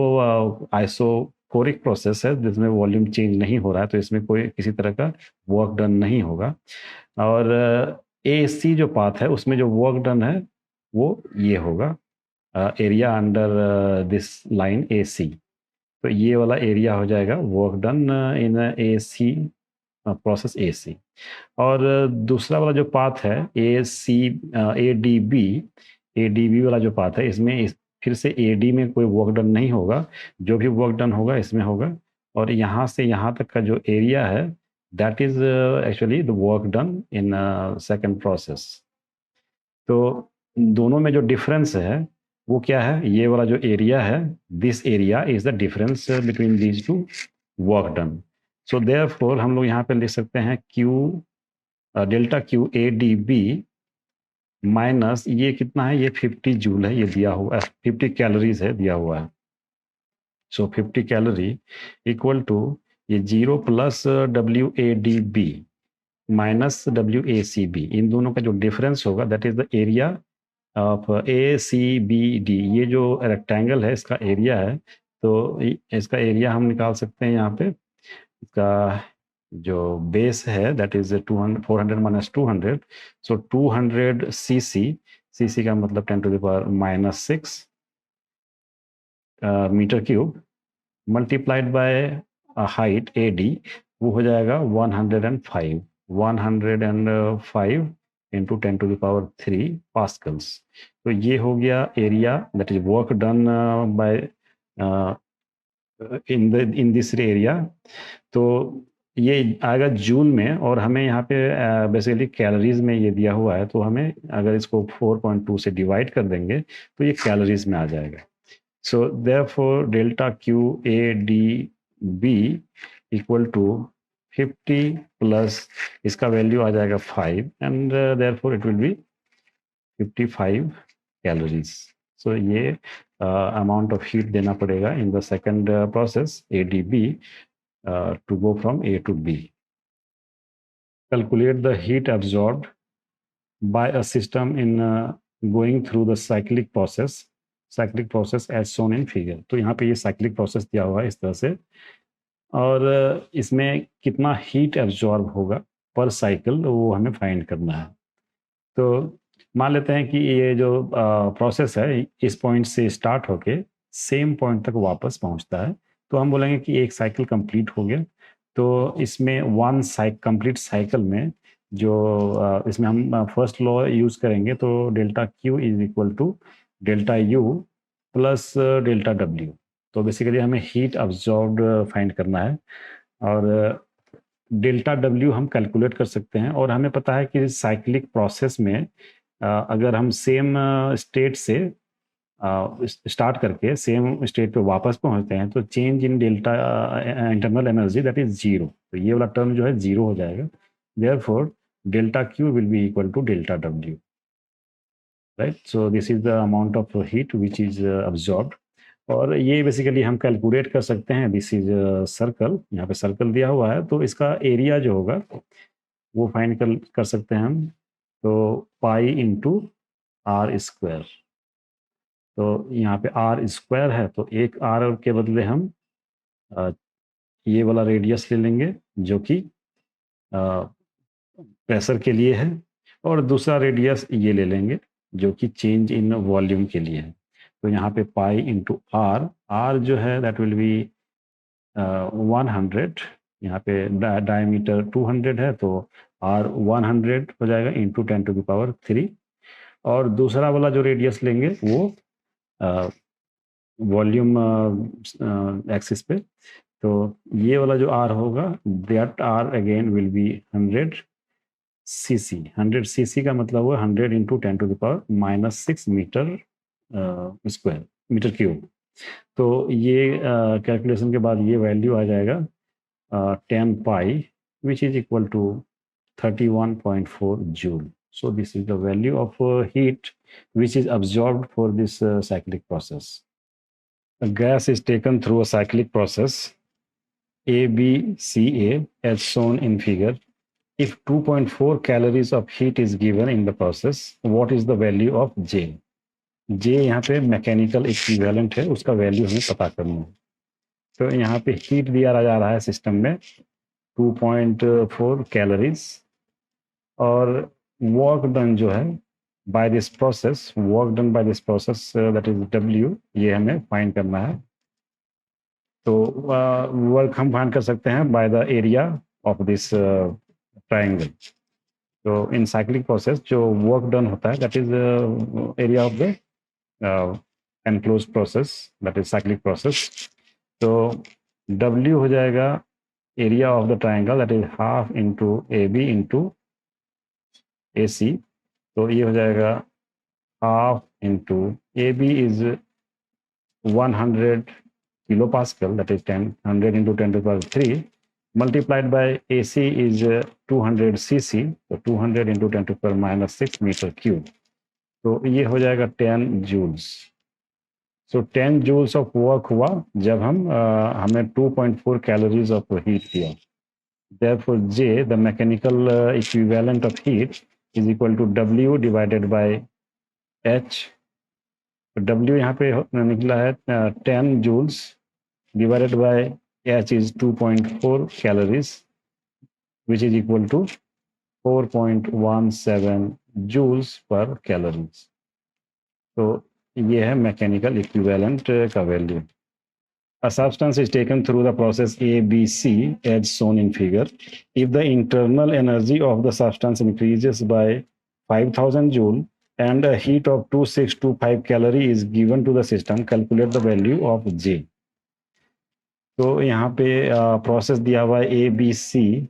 S1: आइसोकोरिक प्रोसेस है जिसमें वॉल्यूम चेंज नहीं हो रहा है, तो इसमें कोई किसी तरह का वर्क डन नहीं होगा। और AC जो पाथ है उसमें जो वर्क डन है वो ये होगा, area under this line AC, तो ये वाला एरिया हो जाएगा वर्क डन इन AC प्रोसेस AC। और दूसरा वाला जो पाथ है ADB वाला जो पाथ है, इसमें फिर से AD में कोई वर्क डन नहीं होगा, जो भी वर्क डन होगा इसमें होगा, और यहाँ से यहाँ तक का जो एरिया है that is actually the work done in second process. तो दोनों में जो डिफरेंस है वो क्या है, ये वाला जो एरिया है, this area is the difference between these two work done. So therefore हम लोग यहाँ पे लिख सकते हैं डेल्टा Q ADB माइनस ये कितना है, ये 50 जूल है, ये दिया हुआ है, 50 कैलोरीज है दिया हुआ है। सो 50 कैलोरी इक्वल टू ये 0 प्लस WADB माइनस WACB, इन दोनों का जो डिफरेंस होगा that is the area of ACBD। ये जो रेक्टेंगल है इसका एरिया है, तो इसका एरिया हम निकाल सकते हैं यहाँ पे, इसका जो बेस है that is 400 minus 200, so 200 cc का मतलब 10 to the power minus 6 metre cube multiplied by height AD, वो हो जाएगा 105 into 10 to the power 3 pascals. तो ये हो गया area that is work done by in this area. तो ये आएगा जूल में, और हमें यहाँ पे बेसिकली कैलोरीज में ये दिया हुआ है, तो हमें अगर इसको 4.2 से डिवाइड कर देंगे तो ये कैलोरीज में आ जाएगा। So therefore delta Q A D B equal to 50 plus इसका वैल्यू आ जाएगा 5, and therefore it will be 55 calories. So ये अमाउंट ऑफ हीट देना पड़ेगा in the second process ADB to go from A to B. Calculate the heat absorbed by a system in going through the cyclic process as shown in figure। तो यहाँ पे ये cyclic process दिया हुआ है इस तरह से, और इसमें कितना हीट एब्जॉर्ब होगा पर साइकिल वो हमें फाइंड करना है। तो मान लेते हैं कि ये जो प्रोसेस है इस पॉइंट से स्टार्ट होके सेम पॉइंट तक वापस पहुंचता है, तो हम बोलेंगे कि एक साइकिल कंप्लीट हो गया। तो इसमें वन कंप्लीट साइकिल में जो इसमें हम फर्स्ट लॉ यूज करेंगे, तो delta Q is equal to delta U plus delta W. तो बेसिकली हमें हीट अब्जॉर्ब्ड फाइंड करना है, और डेल्टा डब्ल्यू हम कैलकुलेट कर सकते हैं। और हमें पता है कि साइक्लिक प्रोसेस में अगर हम सेम स्टेट से स्टार्ट करके सेम स्टेट पे वापस पहुंचते हैं, तो change in delta internal energy that is zero. तो ये वाला टर्म जो है जीरो हो जाएगा। Therefore delta Q will be equal to delta W, right. So this is the amount of heat which is absorbed, और ये बेसिकली हम कैलकुलेट कर सकते हैं। दिस इज सर्कल, यहाँ पे सर्कल दिया हुआ है, तो इसका एरिया जो होगा वो फाइंड कर सकते हैं हम। तो पाई इंटू आर स्क्वायर, तो यहाँ पे आर स्क्वायर है, तो एक आर के बदले हम ये वाला रेडियस ले लेंगे जो कि प्रेशर के लिए है, और दूसरा रेडियस ये ले लेंगे जो कि चेंज इन वॉल्यूम के लिए है। तो यहाँ पे पाई इंटू आर, आर जो है दैट विल बी 100, यहाँ पे डायमीटर 200 है, तो आर 100 हो जाएगा इंटू 10 टू द पावर 3। और दूसरा वाला जो रेडियस लेंगे वो वॉल्यूम एक्सिस पे, तो ये वाला जो आर होगा that are again will be 100 CC. 100 CC का मतलब हुआ 100 into 10 to the power -6 metre square, metre cube. तो ये कैलकुलेशन के बाद ये वैल्यू आ जाएगा 10 pi which is equal to 31.4 joule. So this is the value of heat which is absorbed for this cyclic process. A gas is taken through a cyclic process ABCA as shown in figure. If 2.4 calories of heat is given in the process, what is the value of J? J यहाँ पे mechanical equivalent है, उसका value हमें पता करना है। तो यहाँ पे हीट दिया जा रहा है सिस्टम में 2.4 कैलोरीज, और वर्क डन जो है by this process, work done by this process that is W, ये हमें फाइंड करना है। तो वर्क हम फाइंड कर सकते हैं by the area of this triangle. तो इन साइक्लिक प्रोसेस जो वर्क डन होता है that is area of the enclose process, that is cyclic process. तो W हो जाएगा area of the triangle that is half into AB into AC। तो ये हो जाएगा half into AB is 100 kilo pascal, that is 100 into 10 to the power 3 multiplied by AC is 200 cc, तो 200 into 10 to the power -6 metre cube. तो ये हो जाएगा 10 joules. So 10 joules of work हुआ जब हमें 2.4 कैलोरीज ऑफ हीट दिया। Therefore J, the mechanical equivalent of heat, is equal to W divided by H। तो W यहाँ पे निकला है 10 joules divided by H is 2.4 calories which is equal to 4.17 joules per calories। तो ये है mechanical equivalent का value. A substance is taken through the process ABC as shown in figure. If the internal energy of the substance increases by 5000 joule and a heat of 2625 calorie is given to the system, calculate the value of J. तो यहाँ पे process दिया हुआ है A B C,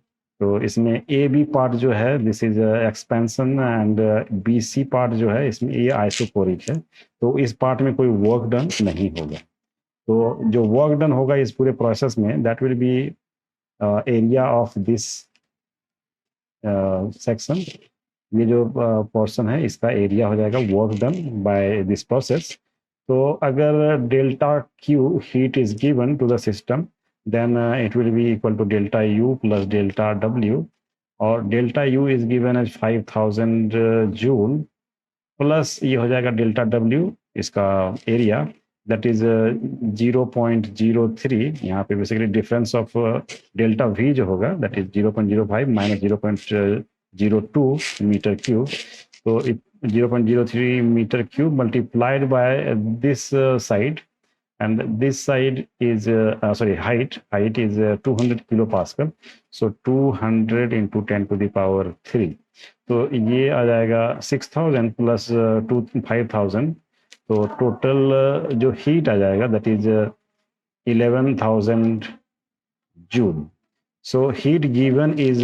S1: तो इसमें A B part जो है this is expansion and B C part जो है इसमें ये आइसोकोरिक है, तो इस पार्ट में कोई वर्क डन नहीं होगा। तो जो वर्क डन होगा इस पूरे प्रोसेस में that will be area of this section, ये जो पोर्शन है इसका एरिया हो जाएगा work done by this process. तो अगर delta Q heat is given to the system then it will be equal to delta U plus delta W, और delta U is given as 5000 joule plus ये हो जाएगा delta W इसका area that is 0.03, यहाँ पे basically difference of delta we जो होगा that is 0.05 minus 0.02 metre cube, तो 0.03 meter cube multiplied by this side, and this side is height is 200 kilopascal, so 200 into 10 to the power 3, तो ये आ जाएगा 6000 plus 5000, तो total जो हीट आ जाएगा that is 11000 joule. So heat given is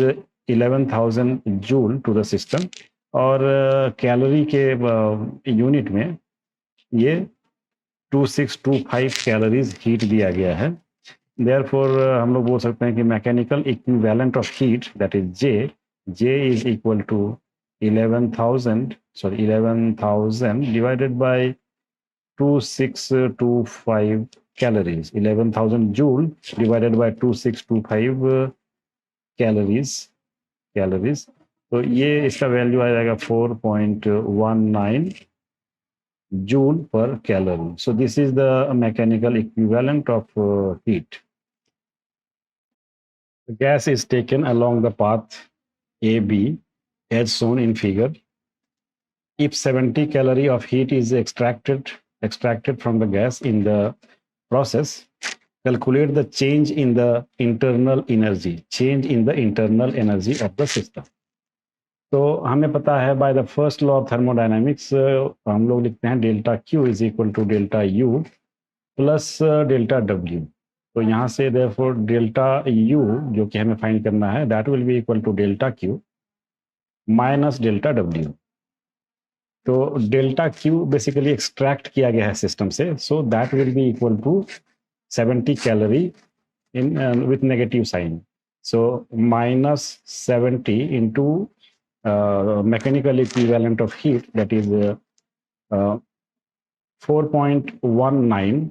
S1: 11000 joule to the system, और calorie के unit में ये 2625 कैलोरीज हीट दिया गया है। देयरफॉर हम लोग बोल सकते हैं कि mechanical equivalent of heat that is J is equal to 11,000 divided by 2625 calories, 11,000 joule divided by 2625 calories, तो ये इसका वैल्यू आ जाएगा 4.19 joule per calorie. So this is the mechanical equivalent of heat. Gas is taken along the path AB as shown in figure. If 70 calorie of heat is extracted from the gas in the process, calculate the change in the internal energy of the system. तो हमें पता है by the first law of thermodynamics हम लोग लिखते हैं delta Q is equal to delta U plus delta W, तो यहाँ से देयरफॉर डेल्टा यू जो कि हमें फाइंड करना है that will be equal to delta Q minus delta W. तो डेल्टा क्यू बेसिकली एक्सट्रैक्ट किया गया है सिस्टम से, so that will be equal to 70 calorie in with negative sign, so minus 70 into mechanical equivalent of heat that is 4.19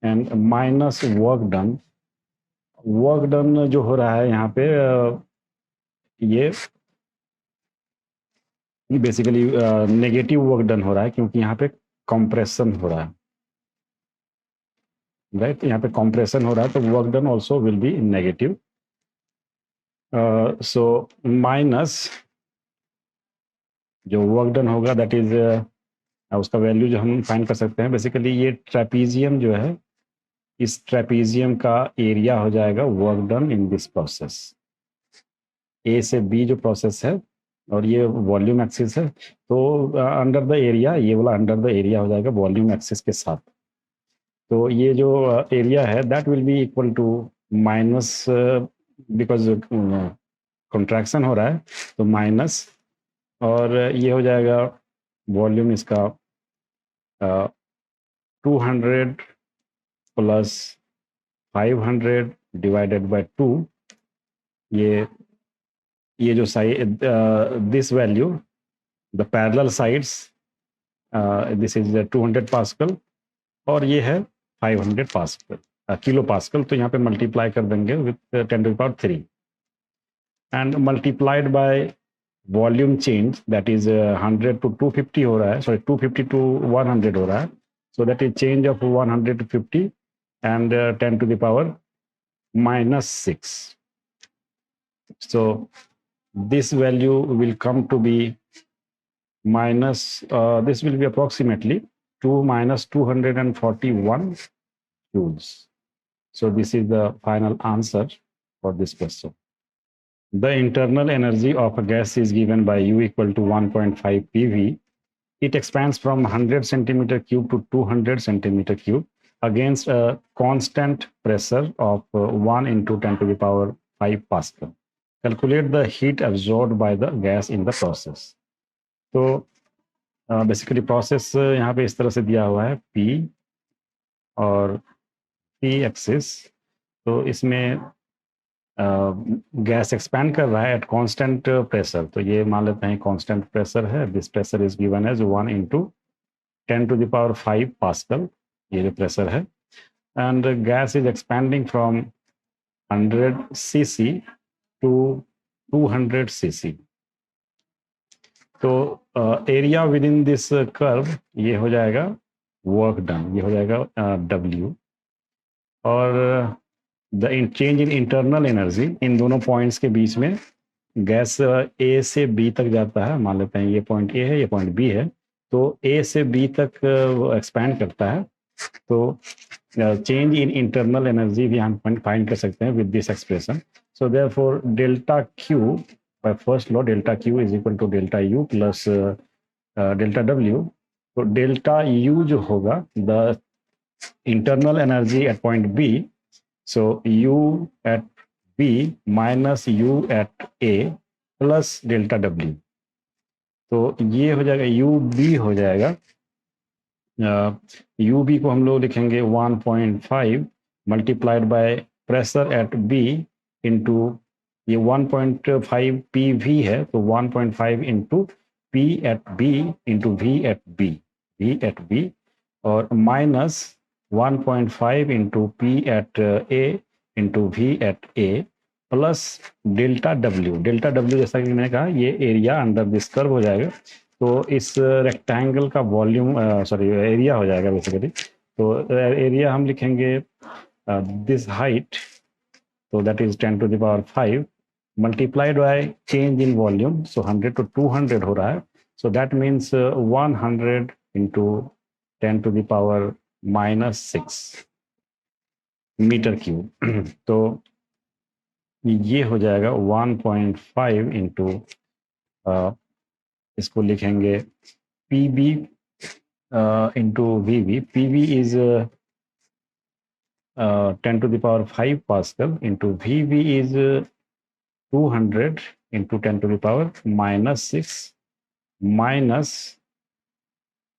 S1: and minus work done जो हो रहा है यहाँ पे ये बेसिकली नेगेटिव वर्क डन हो रहा है क्योंकि यहाँ पे कंप्रेशन हो रहा है, राइट, यहाँ पे कंप्रेशन हो रहा है तो work done also will be negative. So minus जो वर्क डन होगा दैट इज उसका वैल्यू जो हम फाइंड कर सकते हैं, बेसिकली ये ट्रेपीजियम जो है इस ट्रेपीजियम का एरिया हो जाएगा work done in this process, A से बी जो प्रोसेस है और ये वॉल्यूम एक्सिस है, तो अंडर द एरिया ये वाला अंडर द एरिया हो जाएगा वॉल्यूम एक्सिस के साथ, तो ये जो एरिया है that will be equal to minus because contraction हो रहा है तो माइनस, और ये हो जाएगा वॉल्यूम इसका 200 प्लस 500 डिवाइडेड बाय 2, ये जो side this value the parallel sides this is 200 pascal और ये है 500 पास्कल किलो पास्कल, तो यहाँ पे मल्टीप्लाई कर देंगे with 10 to power 3 and multiplied by volume change that is 100 to 250 हो रहा है, सॉरी 250 टू 100 हो रहा है, so that is change of 100 to 50 and 10 to the power minus 6. So this value will come to be minus, this will be approximately 2 minus 241 joules. So this is the final answer for this question. The internal energy of a gas is given by U equal to 1.5 PV. It expands from 100 centimeter cube to 200 centimeter cube against a constant pressure of 1 into 10 to the power 5 Pascal. Calculate the heat absorbed by the gas in the process. तो basically process यहाँ पे इस तरह से दिया हुआ है P और P एक्सिस, तो इसमें गैस एक्सपैंड कर रहा है एट कांस्टेंट प्रेशर, तो ये मान लेते हैं कांस्टेंट प्रेशर है. This pressure is given as 1 into 10 to the power 5 pascal, ये जो प्रेशर है. And gas is expanding from 100 cc to 200 cc. तो area within this curve ये हो जाएगा वर्क डन, ये हो जाएगा W. और the change in internal energy, इन दोनों पॉइंट्स के बीच में गैस A से B तक जाता है. मान लेते हैं ये पॉइंट A है, ये पॉइंट B है, तो A से B तक एक्सपैंड करता है. तो चेंज इन इंटरनल एनर्जी भी हम फाइंड कर सकते हैं with this expression. So therefore delta Q by first law, delta Q is equal to delta U plus delta W. तो डेल्टा U जो होगा the internal energy at point B, so U at B minus U at A plus delta W. तो ये हो जाएगा UB हो जाएगा, UB को हम लोग लिखेंगे 1.5 multiplied by pressure at B into ये 1.5 PV है, तो 1.5 into P at B into V at B और minus 1.5 into P at A into V at A plus delta W. Delta W जैसा कि मैंने कहा ये एरिया अंडर दिस कर्व हो जाएगा. तो इस रेक्टेंगल का वॉल्यूम एरिया हो जाएगा बेसिकली. तो एरिया हम लिखेंगे दिस हाइट, तो that is 10 to the power 5 multiplied by change in volume, so 100 to 200 हो रहा है. So that means 100 into 10 to the power -6 metre cube. तो ये हो जाएगा 1.5 इंटू इसको लिखेंगे PB into VB. PB is 10 to the power 5 pascal into VB is 200 into 10 to the power -6 minus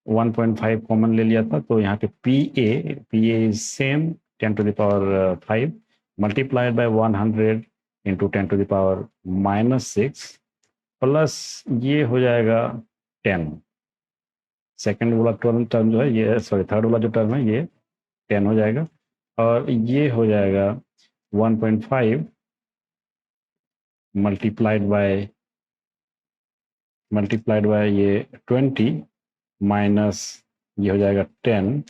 S1: 1.5 common ले लिया था, तो यहाँ पे PA is same 10 to the power 5 multiplied bye 100 into 10 to the power -6 plus ये हो जाएगा 10. Second वाला टर्म जो है ये, सॉरी थर्ड वाला जो टर्म है ये 10 हो जाएगा. और ये हो जाएगा 1.5 मल्टीप्लाइड बाय ये 20 माइनस ये हो जाएगा 10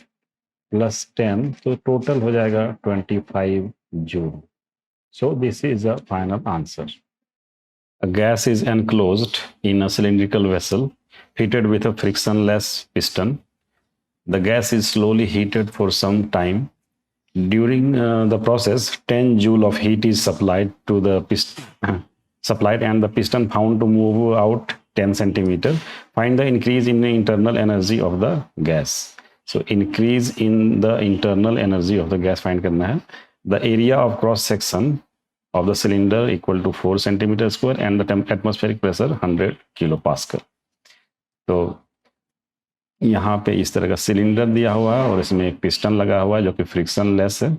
S1: प्लस 10, तो टोटल हो जाएगा 25 joule. So this is a final answer. A gas is enclosed in a cylindrical vessel fitted with a frictionless piston. The gas is slowly heated for some time. During the process, 10 joule of heat is supplied to the supplied and the piston found to move out 10 centimeter. Find the increase in the internal energy of the gas. So increase in the internal energy of the gas find करना है. The area of cross section of the cylinder equal to 4 centimeter square and the atmospheric pressure 100 kilopascal. तो यहाँ पे इस तरह का cylinder दिया हुआ है और इसमें एक पिस्टन लगा हुआ है जो कि फ्रिक्शन लेस है.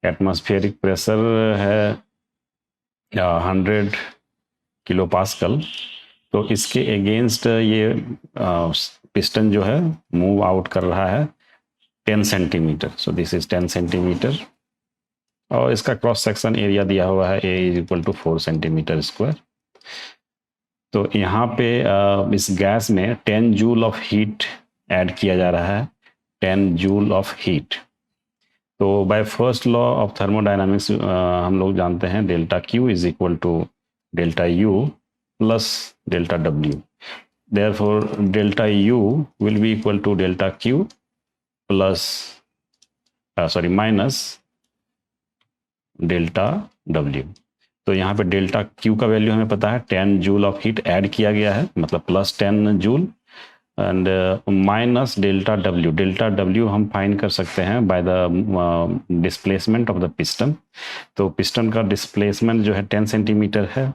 S1: एटमॉस्फेरिक प्रेशर है 100 किलोपास्कल. तो इसके अगेंस्ट ये पिस्टन जो है मूव आउट कर रहा है 10 centimetre. So this is 10 centimetre और इसका क्रॉस सेक्शन एरिया दिया हुआ है A is equal to 4 centimetre square. तो यहाँ पे इस गैस में 10 जूल ऑफ हीट ऐड किया जा रहा है. 10 जूल ऑफ हीट. तो by first law of thermodynamics हम लोग जानते हैं delta Q is equal to delta U plus delta W. Therefore delta U will be equal to delta Q plus minus delta W. तो यहाँ पे delta Q का value हमें पता है 10 जूल ऑफ हीट ऐड किया गया है, मतलब plus 10 joule, and minus delta W हम फाइंड कर सकते हैं by the displacement of the piston. तो पिस्टन का डिस्प्लेसमेंट जो है 10 सेंटीमीटर है,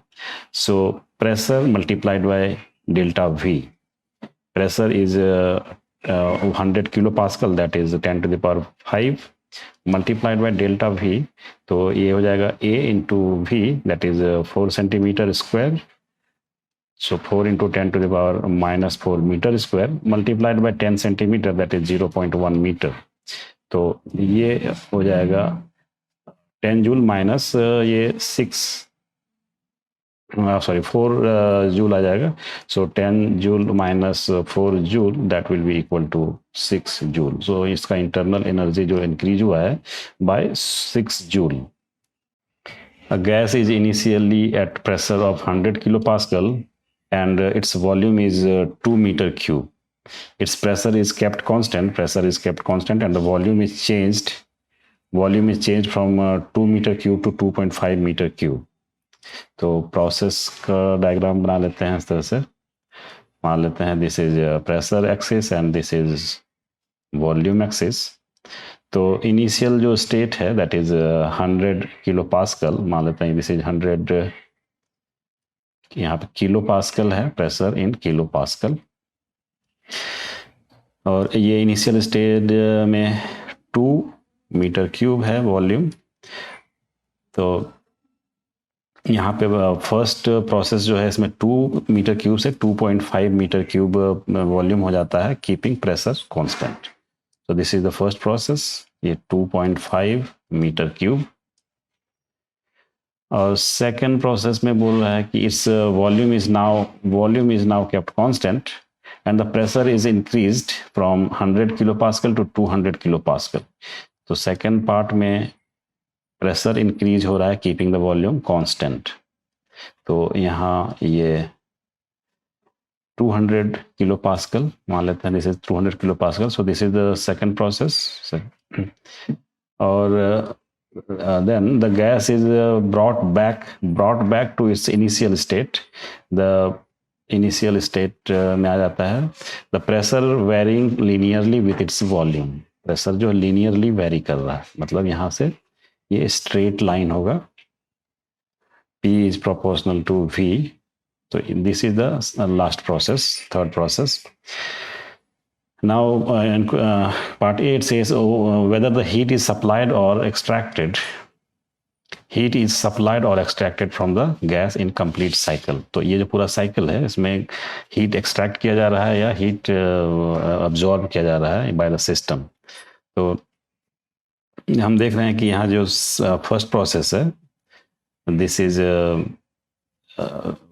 S1: so pressure multiplied by delta V. Pressure is 100 kilo pascal, that is 10 to the power 5 multiplied by delta V, तो ये हो जाएगा A into V, that is 4 centimetre square, so 4 into 10 to the power minus 4 meter square multiplied by 10 centimeter, that is 0.1 meter। तो ये हो जाएगा 10 joule minus ये 4 joule आ जाएगा, so 10 joule minus 4 joule, that will be equal to 6 joule. So इसका internal energy जो increase हुआ है by 6 joule. A gas is initially at pressure of 100 kilopascal and its volume is 2 meter cube. Its pressure is kept constant, and the volume is changed from 2 meter cube to 2.5 meter cube। तो process का diagram बना लेते हैं इस तरह से, मान लेते हैं this is pressure axis and this is volume axis. तो इनिशियल जो स्टेट है दैट इज 100 किलो पास्कल, मान लेते हैं दिस इज 100, यहाँ पे किलो पास्कल है, प्रेशर इन किलो पास्कल, और ये इनिशियल स्टेट में 2 मीटर क्यूब है वॉल्यूम। तो यहाँ पे फर्स्ट प्रोसेस जो है इसमें 2 मीटर क्यूब से 2.5 मीटर क्यूब वॉल्यूम हो जाता है, कीपिंग प्रेशर कांस्टेंट। तो this is the first process, ये 2.5 मीटर क्यूब। और सेकेंड प्रोसेस में बोल रहा है कि इस volume is now kept constant and the pressure is increased from 100 kilo pascal to 200 kilo pascal. तो सेकेंड पार्ट में प्रेशर इंक्रीज हो रहा है कीपिंग द वॉल्यूम कांस्टेंट। तो यहाँ ये 200 किलो पास्कल मान लेते हैं, this is 200 kilo pascal, so this is the second process. और then the gas is brought back to its initial state। the initial state में आ जाता है the pressure varying linearly with its volume। Pressure जो linearly vary कर रहा है, मतलब यहाँ से ये स्ट्रेट लाइन होगा, P is proportional to V। so this is the last process, third process। Now in part A it says whether the heat is supplied or extracted। Heat is supplied or extracted from the gas in complete cycle। तो ये जो पूरा cycle है इसमें heat extract किया जा रहा है या हीट अब्जॉर्ब किया जा रहा है बाय द सिस्टम। तो हम देख रहे हैं कि यहाँ जो फर्स्ट प्रोसेस है दिस इज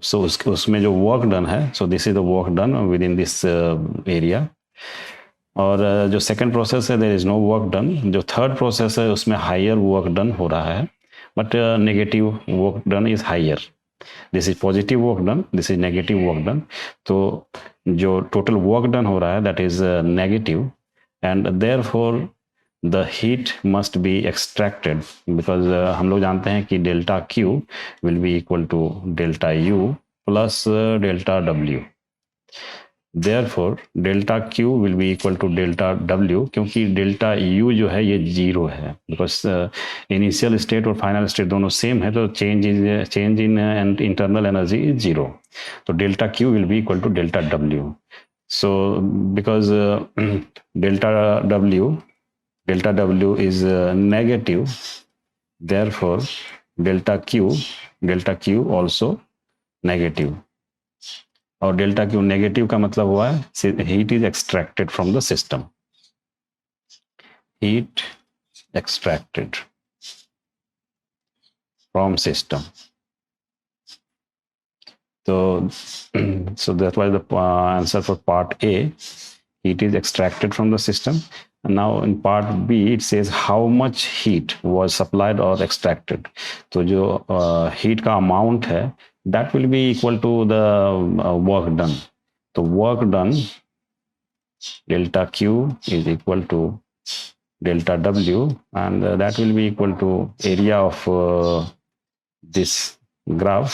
S1: सो उसमें जो वर्क डन है, so this is the work done within this area. और जो सेकंड प्रोसेस है there is no work done. जो थर्ड प्रोसेस है उसमें हायर वर्क डन हो रहा है, but negative work done is higher. This is positive work done, this is negative work done. तो जो टोटल वर्क डन हो रहा है that is negative, and therefore the heat must be extracted, because हम लोग जानते हैं कि delta Q will be equal to delta U plus delta W. Therefore delta Q will be equal to delta W, क्योंकि delta U जो है ये 0 है, बिकॉज इनिशियल स्टेट और फाइनल स्टेट दोनों सेम है, तो change in internal energy is 0। तो delta Q will be equal to delta W। so because delta W is negative, therefore delta Q also negative। और डेल्टा क्यू नेगेटिव का मतलब हुआ है heat is extracted from the system, heat extracted from system. तो so that was the answer for part A, heat is extracted from the system। And now in part B it says how much heat was supplied or extracted। तो जो heat का amount है that will be equal to the work done। तो work done delta Q is equal to delta W, and that will be equal to area of this graph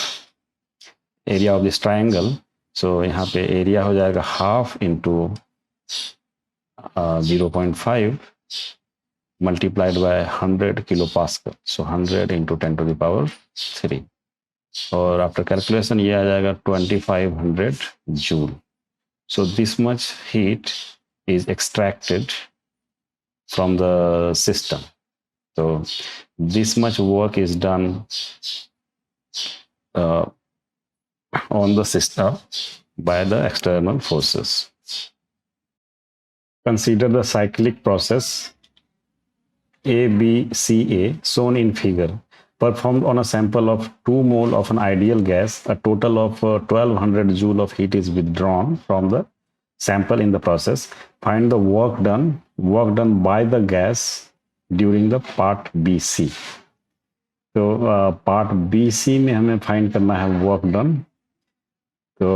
S1: area of this triangle. So यहाँ पे area हो जाएगा half into 0.5 multiplied by 100 kilopascal, so 100 into 10 to the power 3, और after calculation ये आ जाएगा 2500 joule. So this much heat is extracted from the system. So this much work is done on the system by the external forces. Consider the cyclic process ABCA shown in figure, performed on a sample of 2 mole of an ideal gas. A total of 1200 joule of heat is withdrawn from the sample in the process. Find the work done by the gas during the part BC. तो part BC में हमें find करना है work done. तो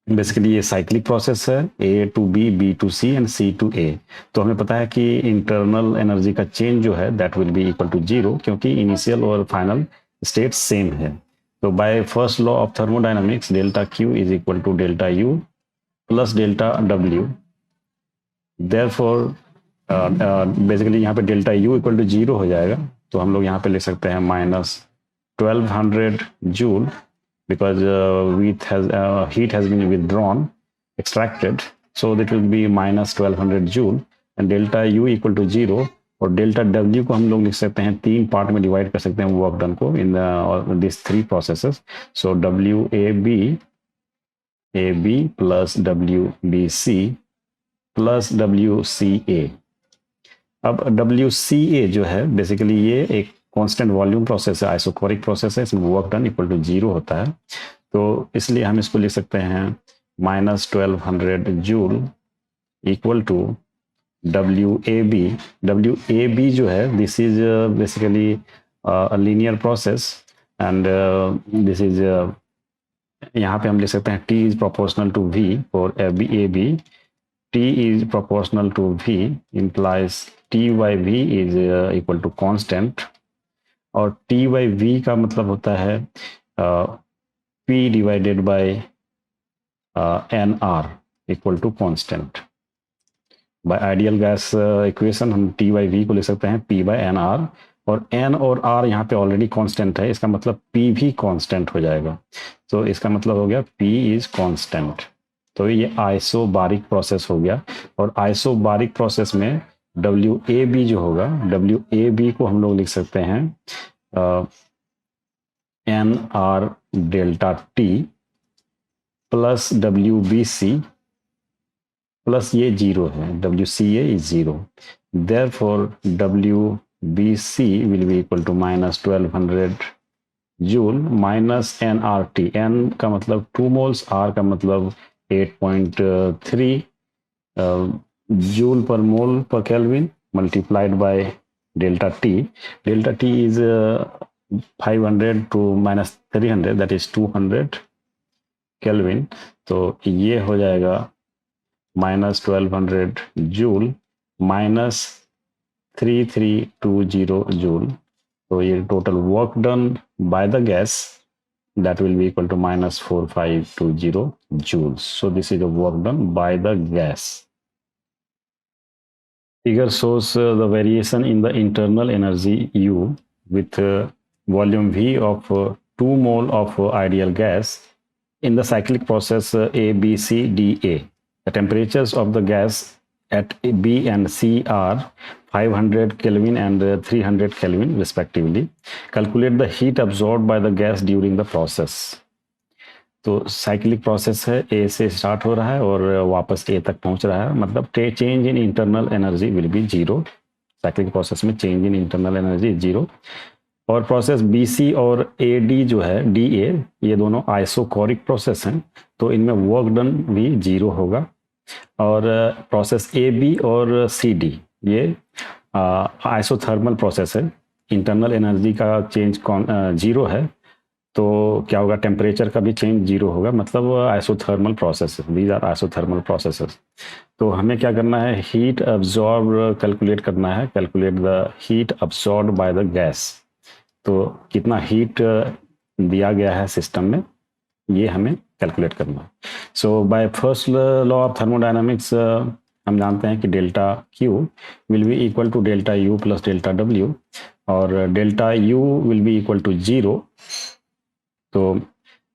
S1: basically ये cyclic process है, A to B, B to C and C to A. तो हमें पता है कि इंटरनल एनर्जी का चेंज जो है that will be equal to 0, क्योंकि इनिशियल और फाइनल स्टेट सेम है. तो by first law of thermodynamics delta Q is equal to delta U plus delta W. Therefore basically यहाँ पे डेल्टा U इक्वल टू 0 हो जाएगा. तो हम लोग यहाँ पे लिख सकते हैं minus 1200 joule, because heat has been withdrawn, extracted, so that will be minus 1200 joule, and delta U equal to 0. और डेल्टा W को हम लोग लिख सकते हैं, 3 पार्ट में डिवाइड कर सकते हैं वर्क डन को in this 3 processes. So WAB plus WBC plus WCA. अब WCA जो है बेसिकली ये एक कांस्टेंट वॉल्यूम प्रोसेस है, आइसोकोरिक प्रोसेस है, इसमें वर्क डन इक्वल टू 0 होता है. तो इसलिए हम इसको लिख सकते हैं minus 1200 joule equal to WAB. WAB जो है this is basically a linear process and this is यहाँ पे हम लिख सकते हैं T इज proportional to V for AB. T is proportional to V implies T by V is equal to constant, और T by V का मतलब होता है P divided by NR equal to constant. By ideal gas equation हम T by V को लिख सकते हैं P by NR, और N और R यहाँ पे ऑलरेडी कांस्टेंट है, इसका मतलब P भी कांस्टेंट हो जाएगा. तो इसका मतलब हो गया P is constant. तो ये आइसोबारिक प्रोसेस हो गया. और आइसोबारिक प्रोसेस में WAB जो होगा, WAB को हम लोग लिख सकते हैं NR delta T plus WBC plus ये 0 है, WCA is 0. Therefore WBC will be equal to minus 1200 joule minus NRT. N का मतलब 2 मोल्स, R का मतलब 8.3 जूल पर मोल पर kelvin multiplied by delta T. Delta T is 500 to minus 300 that is 200 kelvin. तो ये हो जाएगा माइनस 1200 जूल माइनस 3320 जूल. तो ये total work done by the gas that will be equal to minus 4520 joules. So this is the work done by the gas. Figure shows the variation in the internal energy U with volume V of 2 mole of ideal gas in the cyclic process ABCDA. The temperatures of the gas at B and C are 500 Kelvin and 300 Kelvin respectively. Calculate the heat absorbed by the gas during the process. तो cyclic process है, A से start हो रहा है और वापस A तक पहुंच रहा है, मतलब change in internal energy will B 0. Cyclic process में चेंज इन इंटरनल एनर्जी 0. और प्रोसेस BC और AD जो है DA, ये दोनों आइसोकोरिक प्रोसेस हैं, तो इनमें वर्क डन भी 0 होगा. और प्रोसेस AB और CD ये आइसोथर्मल प्रोसेस है, इंटरनल एनर्जी का चेंज 0 है. तो क्या होगा, टेम्परेचर का भी चेंज 0 होगा, मतलब isothermal process. These are isothermal processes. तो हमें क्या करना है, हीट अब्जॉर्ब कैलकुलेट करना है. Calculate the heat absorb bye the gas. तो कितना हीट दिया गया है सिस्टम में, ये हमें कैलकुलेट करना है। So by first law of thermodynamics हम जानते हैं कि delta Q will be equal to delta U plus delta W, और delta U will be equal to 0, तो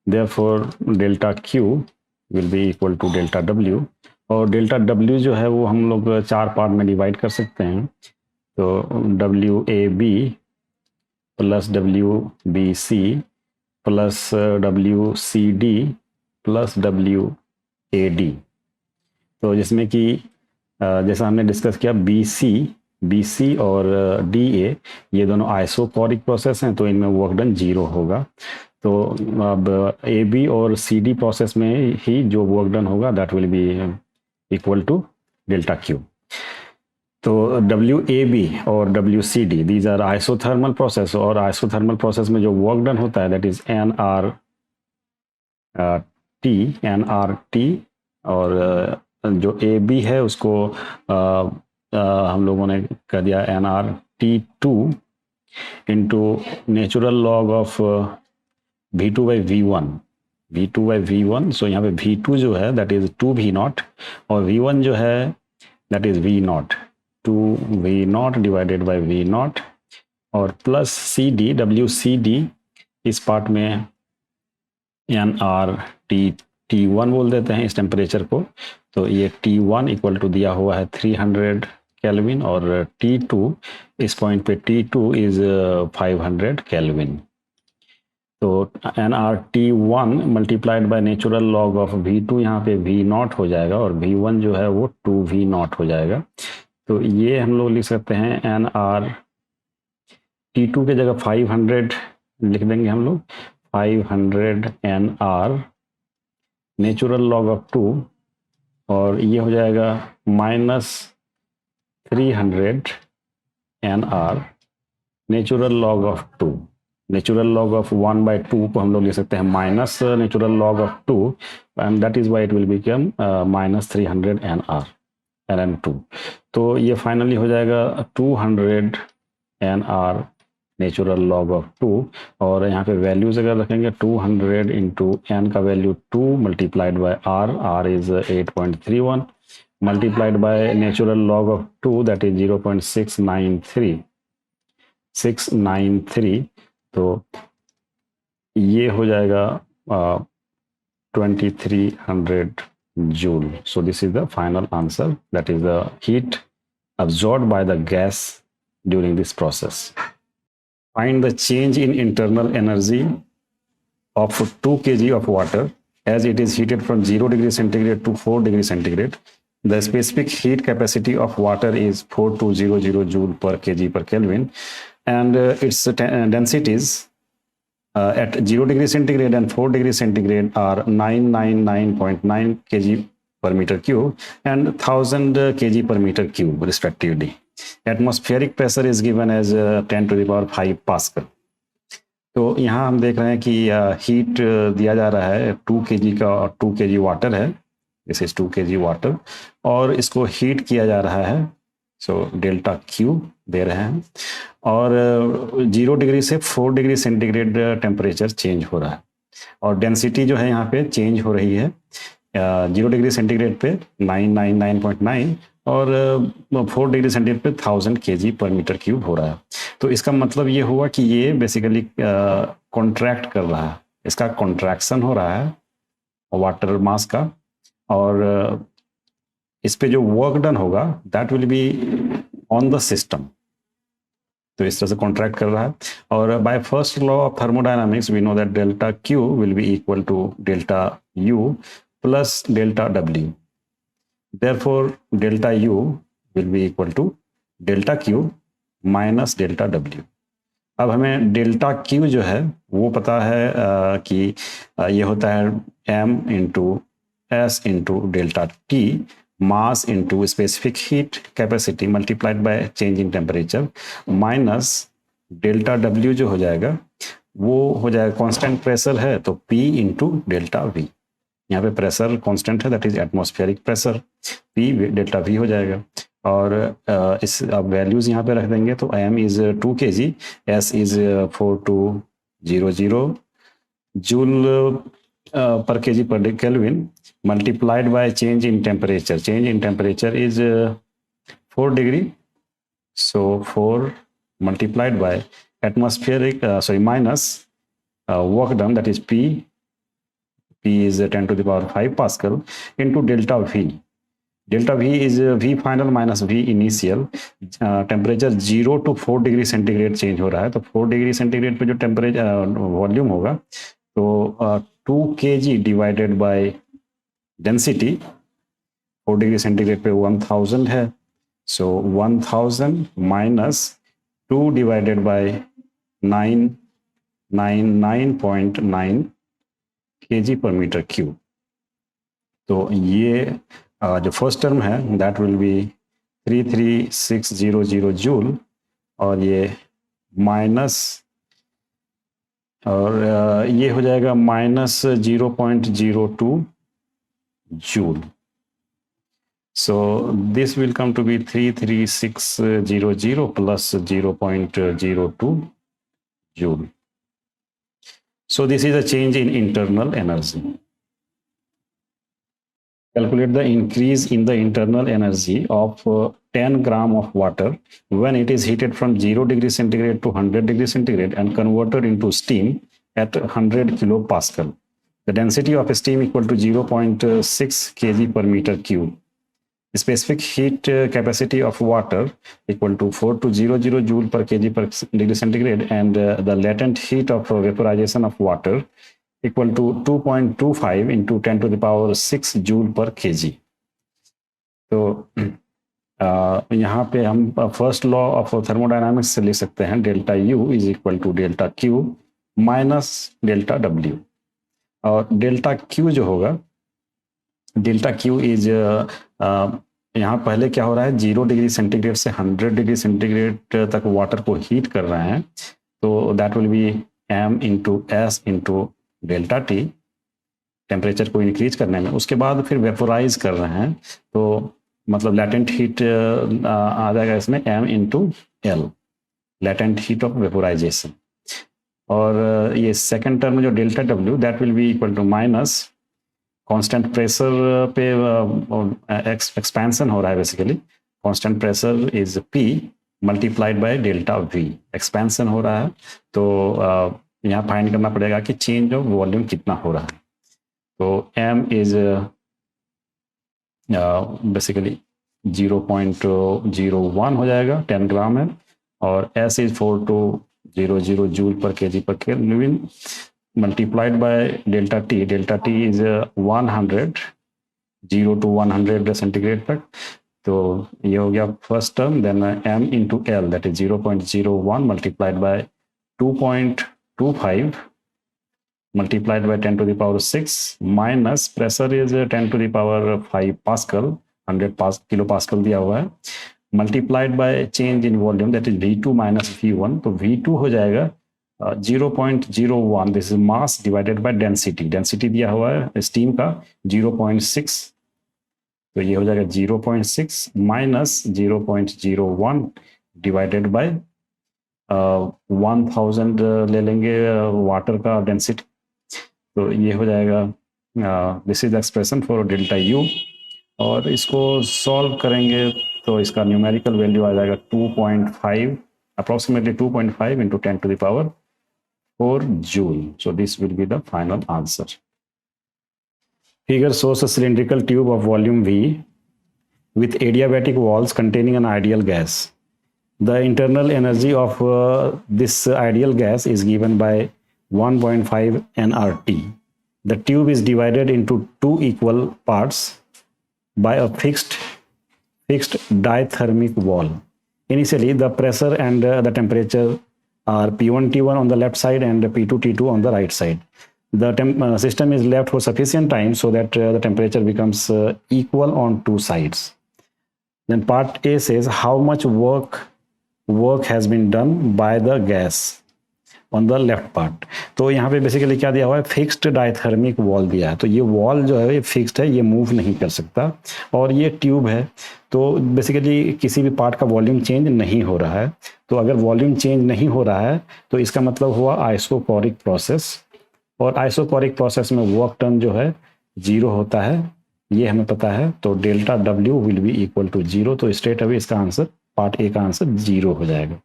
S1: therefore delta Q will be equal to delta W, और delta W जो है वो हम लोग 4 पार्ट में डिवाइड कर सकते हैं। तो W A B plus W B C plus W C D plus W A D. तो जिसमें कि जैसा हमने डिस्कस किया बी सी और डी ए ये दोनों आइसोकोरिक प्रोसेस हैं, तो इनमें वर्क डन 0 होगा। तो अब ए बी और सी डी प्रोसेस में ही जो वर्क डन होगा that will be equal to delta Q. तो डब्ल्यू ए बी और W C D these are isothermal process, और आइसोथर्मल प्रोसेस में जो वर्क डन होता है that is N R T, और जो ए बी है उसको हम लोगों ने कर दिया N R T two into natural log of V two by V one. So यहाँ पे वी टू जो है दैट इज 2v0, और वी वन जो है that is v0, 2v0 divided by v0, और plus C D, W C D इस part में एन आर टी वन बोल देते हैं इस टेम्परेचर को। तो ये T1 इक्वल टू दिया हुआ है 300 केल्विन, और T2 इस पॉइंट पे T2 इज 500 केल्विन। तो nRT1 multiplied by natural log of V2, यहाँ पे V0 हो जाएगा, और V1 जो है वो 2v0 हो जाएगा। तो ये हम लोग लिख सकते हैं nRT2 के जगह 500 लिख देंगे हम लोग, 500 nR नेचुरल लॉग ऑफ 2, और ये हो जाएगा -300 nR natural log of 2। Natural log of 1/2 को हम लोग ले सकते हैं minus natural log of 2, and that is why it will become -300 nR ln2। तो ये फाइनली हो जाएगा 200 nR नेचुरल लॉग ऑफ 2, और यहाँ पे वैल्यूज अगर रखेंगे 200 इंटू एन का value 2 multiplied by R is 8.31 multiplied by natural log of 2 that is 0.693, तो ये हो जाएगा 2300 joule. So this is the final answer, that is the heat absorbed by the gas during this process. Find the change in internal energy of 2 kg of water as it is heated from 0 degree centigrade to 4 degree centigrade. The specific heat capacity of water is 4200 joule per kg per Kelvin, and its densities at 0 degree centigrade and 4 degree centigrade are 999.9 kg per meter cube and 1000 kg per meter cube respectively. Atmospheric pressure is given as 10 to the power 5 Pascal. तो यहाँ हम देख रहे हैं कि heat दिया जा रहा है 2 kg का, और 2 kg वाटर है, दिस इज 2 kg वाटर, और इसको हीट किया जा रहा है। सो डेल्टा क्यू दे रहे हैं, और 0 डिग्री से 4 डिग्री सेंटीग्रेड टेम्परेचर चेंज हो रहा है, और डेंसिटी जो है यहाँ पे चेंज हो रही है 0 डिग्री सेंटीग्रेड पे 999.9 और 4 डिग्री सेंटीग्रेड पे 1000 kg पर मीटर क्यूब हो रहा है। तो इसका मतलब ये हुआ कि ये बेसिकली कॉन्ट्रैक्ट कर रहा है, इसका कॉन्ट्रैक्शन हो रहा है वाटर मास का, और इस पे जो वर्क डन होगा that will be on the system. तो इस तरह से कॉन्ट्रैक्ट कर रहा है, और by first law of thermodynamics we know that delta Q will be equal to delta U plus delta W. Therefore, delta U will be equal to delta Q minus delta W. अब हमें delta Q जो है वो पता है कि ये होता है M into S into delta T, mass into specific heat capacity multiplied by change in temperature, minus delta W जो हो जाएगा वो हो जाएगा कांस्टेंट प्रेशर है तो P इंटू डेल्टा V। यहाँ पे प्रेशर कांस्टेंट है that is atmospheric pressure, P delta V हो जाएगा, और इस आप वैल्यूज़ यहाँ पे रख देंगे तो m is 2 kg, s is 4200 joule per kg per Kelvin multiplied by change in temperature. Change in temperature is 4 degree. So 4 multiplied by atmospheric, minus work done, that is P is 10 to the power 5 Pascal into delta V. Delta V is V final minus V initial. Temperature 0 to 4 degree centigrade change हो रहा है, तो 4 degree centigrade पे जो temperature volume होगा तो 2 kg divided by density, 4 degree centigrade पे 1000 है, सो 1000 minus 2 divided by 999.9 kg per meter cube. तो ये जो फर्स्ट टर्म है दैट विल बी 33600 जूल, और ये माइनस, और ये हो जाएगा minus 0.02 joule. So this will come to be 33600 plus 0.02 joule. So this is a change in internal energy. Calculate the increase in the internal energy of 10 gram of water when it is heated from 0 degree centigrade to 100 degree centigrade and converted into steam at 100 kilopascal. The density of steam equal to 0.6 kg per meter cube. Specific heat capacity of water equal to 4200 joule per kg per degree centigrade, and the latent heat of vaporization of water equal to 2.25 into 10 to the power 6 joule per kg. तो यहाँ पे हम first law of thermodynamics से लिख सकते हैं delta U is equal to delta Q minus delta W. और delta Q जो होगा, डेल्टा क्यू इज यहाँ पहले क्या हो रहा है, 0 डिग्री सेंटीग्रेड से 100 डिग्री सेंटीग्रेड तक वाटर को हीट कर रहे हैं, तो that will B m into S into delta T, temperature को इंक्रीज करने में. उसके बाद फिर वेपोराइज कर रहे हैं, तो मतलब लैटेंट हीट आ जाएगा इसमें m into L, latent heat of vaporisation. और ये सेकेंड टर्म में जो delta W that will be equal to minus constant pressure पे एक्सपेंशन हो रहा है, basically constant pressure is P multiplied by delta V, expansion हो रहा है, तो यहाँ फाइंड करना पड़ेगा कि चेंज ऑफ वॉल्यूम कितना हो रहा है. तो M इज बेसिकली 0.01 हो जाएगा, 10 ग्राम है, और S इज 4200 जूल पर kg पर kelvin multiplied by delta T. Delta T is 100, 0 to 100 centigrade तक. तो ये हो गया first term. Then m into L, that is 0.01 multiplied by 2.25 multiplied by 10 to the power 6 minus pressure is 10 to the power 5 Pascal, 100 kilopascal दिया हुआ है, multiplied by change in volume, that is V2 minus V1. तो V2 हो जाएगा 0.01, this is mass divided by density. Density दिया हुआ है steam का 0.6, तो ये हो जाएगा 0.6 माइनस 0.01 डिवाइडेड बाय 1000 ले लेंगे वाटर का डेंसिटी, तो ये हो जाएगा this is expression for delta U. और इसको सॉल्व करेंगे तो इसका न्यूमेरिकल वैल्यू आ जाएगा 2.5, approximately 2.5 into 10 to the power 4 joule. So this will be the final answer. Figure shows a cylindrical tube of volume V with adiabatic walls containing an ideal gas. The internal energy of this ideal gas is given by 1.5 nRT. The tube is divided into 2 equal parts by a fixed dithermic wall. Initially, the pressure and the temperature are P1 T1 on the left side and P2 T2 on the right side. The system is left for sufficient time so that the temperature becomes equal on two sides. Then part A says how much work has been done by the gas. On the left part. तो यहाँ पे basically क्या दिया हुआ है, fixed diathermic wall दिया है। तो ये वॉल जो है ये फिक्स्ड है, ये मूव नहीं कर सकता, और ये ट्यूब है। तो बेसिकली किसी भी पार्ट का वॉल्यूम चेंज नहीं हो रहा है। तो अगर वॉल्यूम चेंज नहीं हो रहा है तो इसका मतलब हुआ आइसोकोरिक प्रोसेस, और आइसोकोरिक प्रोसेस में वर्क टर्न जो है 0 होता है, ये हमें पता है। तो delta W will be equal to 0। तो स्ट्रेट अवे इसका आंसर, पार्ट ए का आंसर 0 हो जाएगा।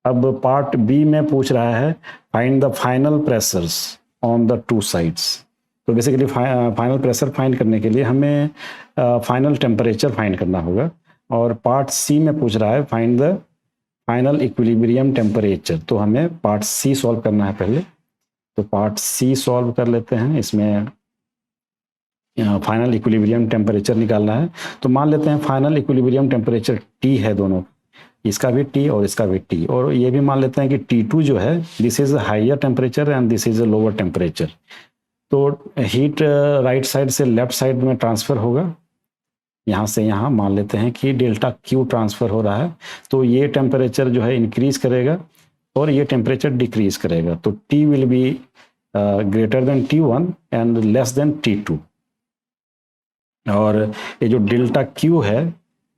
S1: अब पार्ट बी में पूछ रहा है find the final pressures on the two sides. तो बेसिकली फाइनल प्रेशर फाइंड करने के लिए हमें फाइनल टेम्परेचर फाइंड करना होगा। और पार्ट सी में पूछ रहा है find the final equilibrium temperature. तो हमें पार्ट सी सॉल्व करना है पहले। तो पार्ट सी सॉल्व कर लेते हैं। इसमें फाइनल इक्विलिब्रियम टेम्परेचर निकालना है। तो मान लेते हैं फाइनल इक्विलिब्रियम टेम्परेचर T है दोनों, इसका भी T और इसका भी T, और ये भी मान लेते हैं कि T2 जो है this is higher temperature and this is lower temperature. तो हीट राइट साइड से लेफ्ट साइड में ट्रांसफर होगा, यहाँ से यहाँ मान लेते हैं कि डेल्टा Q ट्रांसफर हो रहा है। तो ये टेम्परेचर जो है इंक्रीज करेगा और ये टेम्परेचर डिक्रीज करेगा। तो T will be greater than T1 and less than T2। और ये जो डेल्टा Q है,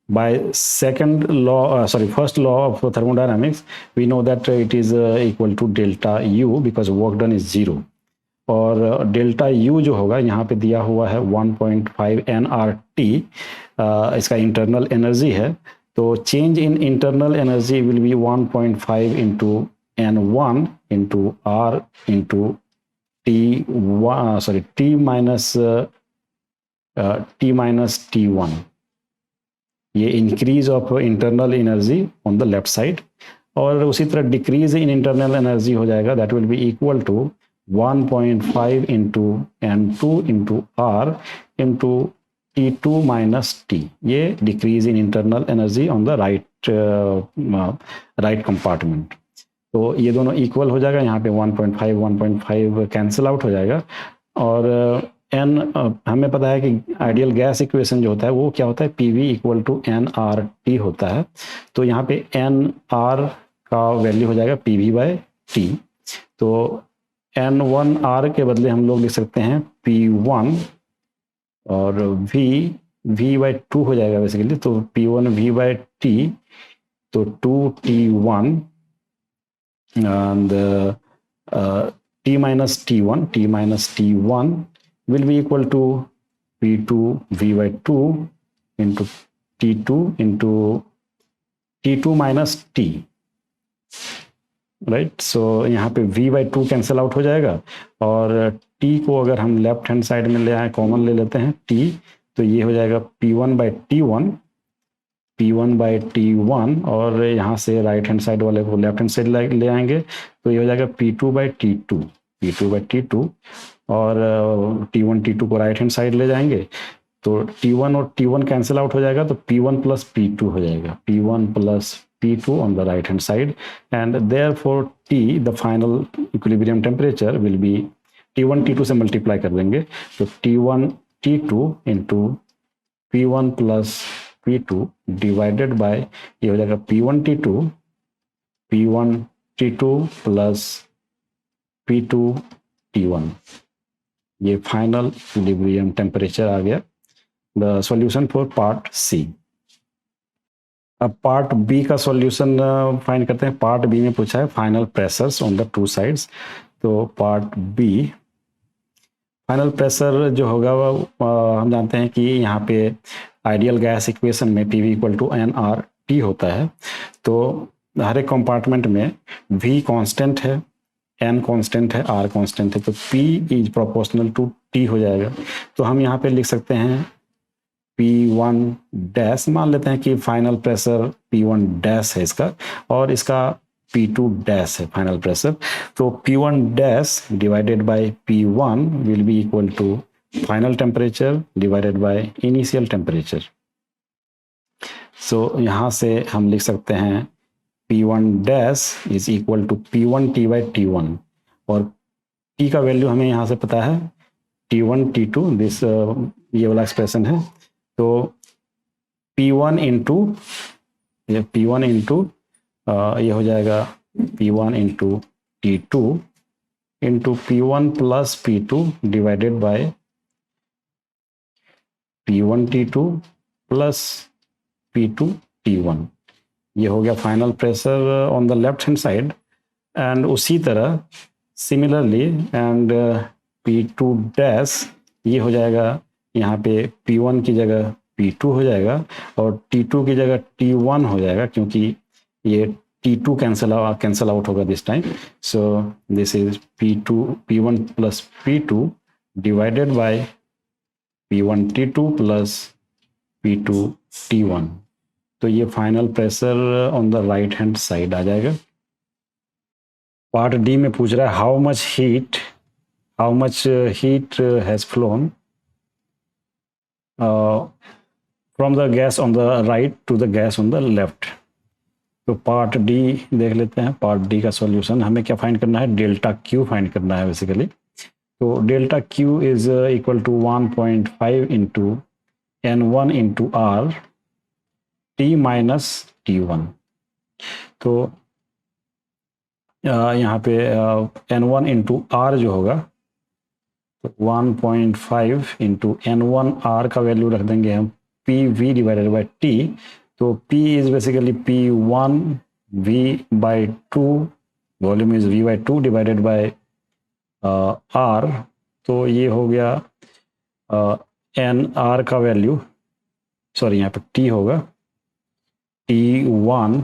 S1: by second law, first law of thermodynamics, we know that it is equal to delta U because work done is 0। और delta U जो होगा यहाँ पे दिया हुआ है 1.5 nRT, इसका इंटरनल एनर्जी है। तो change in internal energy will be 1.5 into N1 into R into T minus T1, ये increase of internal energy on the left side. और उसी तरह डिक्रीज इन इंटरनल एनर्जी हो जाएगा, that will be equal to 1.5 into N2 into R into T2 minus T, ये decrease in internal energy on the right compartment. तो ये दोनों equal हो जाएगा, यहाँ पे 1.5 कैंसिल आउट हो जाएगा। और n हमें पता है कि आइडियल गैस इक्वेशन जो होता है वो क्या होता है, PV इक्वल टू nRT होता है। तो यहाँ पे nR का वैल्यू हो जाएगा PV बाय T। तो N1R के बदले हम लोग लिख सकते हैं P1, और V बाय 2 हो जाएगा बेसिकली। तो P1 V बाय T, तो 2T1 and T minus T1 will be equal to P2 V by 2 into T2 into T2 minus T, right. So यहाँ पे V by 2 कैंसिल आउट हो जाएगा, और T को अगर हम लेफ्ट हैंड साइड में ले आए, कॉमन ले लेते हैं T, तो ये हो जाएगा P1 by T1, और यहाँ से राइट हैंड साइड वाले को लेफ्ट हैंड साइड ले आएंगे, तो ये हो जाएगा P2 by T2, और T1 को राइट हैंड साइड ले जाएंगे, तो T1 और T1 कैंसिल आउट हो जाएगा, तो P1 प्लस P2 हो जाएगा, P1 plus P2 on the right hand side, and therefore T the final equilibrium temperature will be, T1 T2 से मल्टीप्लाई कर देंगे, तो T1 T2 into P1 plus P2 divided bye, ये हो जाएगा P1 T2 plus P2 T1, ये final equilibrium temperature आ गया। The solution for part C. अब पार्ट बी का सॉल्यूशन फाइंड करते हैं। पार्ट बी में पूछा है final pressures on the two sides. तो पार्ट बी, फाइनल प्रेशर जो होगा वो हम जानते हैं कि यहाँ पे आइडियल गैस इक्वेशन में PV इक्वल टू nRT होता है। तो हर एक कंपार्टमेंट में V कांस्टेंट है, N कांस्टेंट है, R कांस्टेंट है, तो P is proportional to T हो जाएगा। तो हम यहाँ पे लिख सकते हैं P1 डैश, मान लेते हैं कि फाइनल प्रेशर P1 डैश है इसका, और इसका P2 डैश है फाइनल प्रेशर। तो P1 dash divided by P1 will be equal to final temperature divided by initial temperature. So यहाँ से हम लिख सकते हैं P1 dash is equal to P1 T by T1, और T का वैल्यू हमें यहाँ से पता है T1 T2, दिस ये वाला एक्सप्रेशन है। तो P1 इंटू ये हो जाएगा P1 into T2 into P1 plus P2 divided by P1 T2 plus P2 T1। ये हो गया final pressure on the left hand side. And उसी तरह सिमिलरली एंड P2 डैश ये हो जाएगा यहाँ पे P1 की जगह P2 हो जाएगा और T2 की जगह T1 हो जाएगा, क्योंकि ये T2 कैंसल आउट होगा this time. So this is P1 plus P2 divided by P1 T2 plus P2 T1। तो ये final pressure on the right hand side आ जाएगा। पार्ट डी में पूछ रहा है how much heat has flown from the gas on the right to the gas on the left. तो part D देख लेते हैं। पार्ट डी का सॉल्यूशन हमें क्या फाइंड करना है, डेल्टा क्यू फाइंड करना है बेसिकली। तो delta Q is equal to 1.5 into N1 into R T minus T1। तो यहाँ पे N1 इंटू आर जो होगा तो 1.5 इंटू N1 आर का वैल्यू रख देंगे हम PV डिवाइडेड बाई T। तो P is basically P1 V by 2, volume is V by 2 divided by R। तो ये हो गया NR का वैल्यू, सॉरी यहाँ पे T होगा T1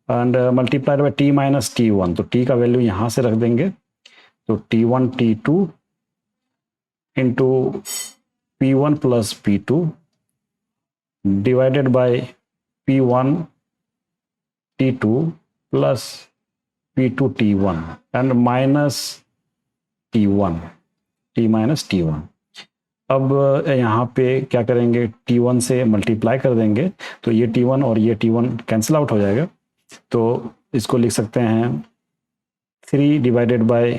S1: and multiplied by T minus T1। तो T का वैल्यू यहाँ से रख देंगे। तो T1 T2 into P1 plus P2 divided by P1 T2 plus P2 T1 and minus T minus T1। अब यहाँ पे क्या करेंगे, T1 से मल्टीप्लाई कर देंगे तो ये T1 और ये T1 कैंसिल आउट हो जाएगा। तो इसको लिख सकते हैं 3 डिवाइडेड बाई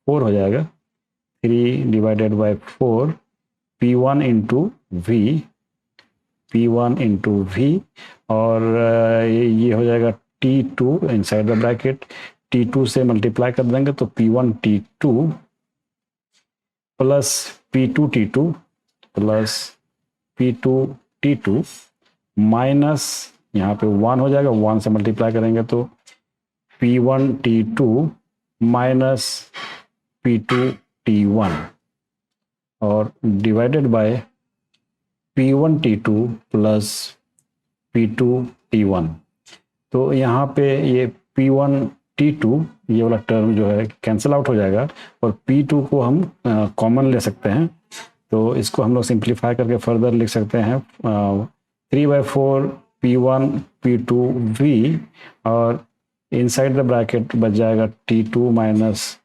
S1: 4 हो जाएगा। 3 divided by 4 P1 into V और ये हो जाएगा T2 inside the bracket. T2 से मल्टीप्लाई कर देंगे तो P1 T2 plus P2 T2 plus P2 T2 minus यहाँ पे 1 हो जाएगा। 1 से मल्टीप्लाई करेंगे तो P1 T2 minus P2 T1 और divided by P1 T2 plus P2 T1। तो यहाँ पे ये P1 T2 ये वाला टर्म जो है कैंसिल आउट हो जाएगा और P2 को हम कॉमन ले सकते हैं। तो इसको हम लोग सिंप्लीफाई करके फर्दर लिख सकते हैं 3/4 P1 P2 V और इनसाइड द ब्रैकेट बच जाएगा T2 minus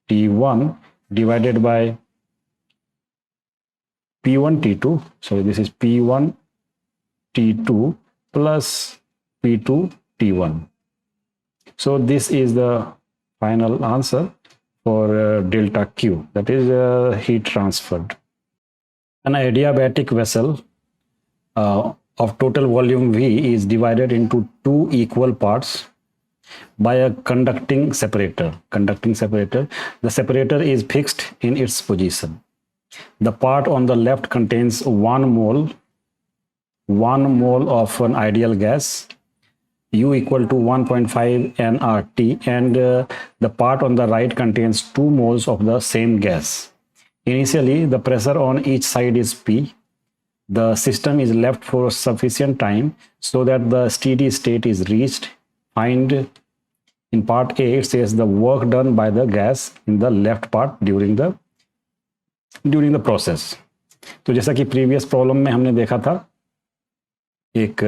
S1: T1 divided by P1 T2, so this is P1 T2 plus P2 T1. So this is the final answer for delta Q, that is heat transferred. An adiabatic vessel of total volume V is divided into 2 equal parts by a conducting separator. The separator is fixed in its position. The part on the left contains 1 mole of an ideal gas, U equal to 1.5 nRT, and the part on the right contains 2 moles of the same gas. Initially, the pressure on each side is P. The system is left for sufficient time so that the steady state is reached. Find in part A, it says the work done by the gas in the left part during the process. तो जैसा कि previous problem में हमने देखा था, एक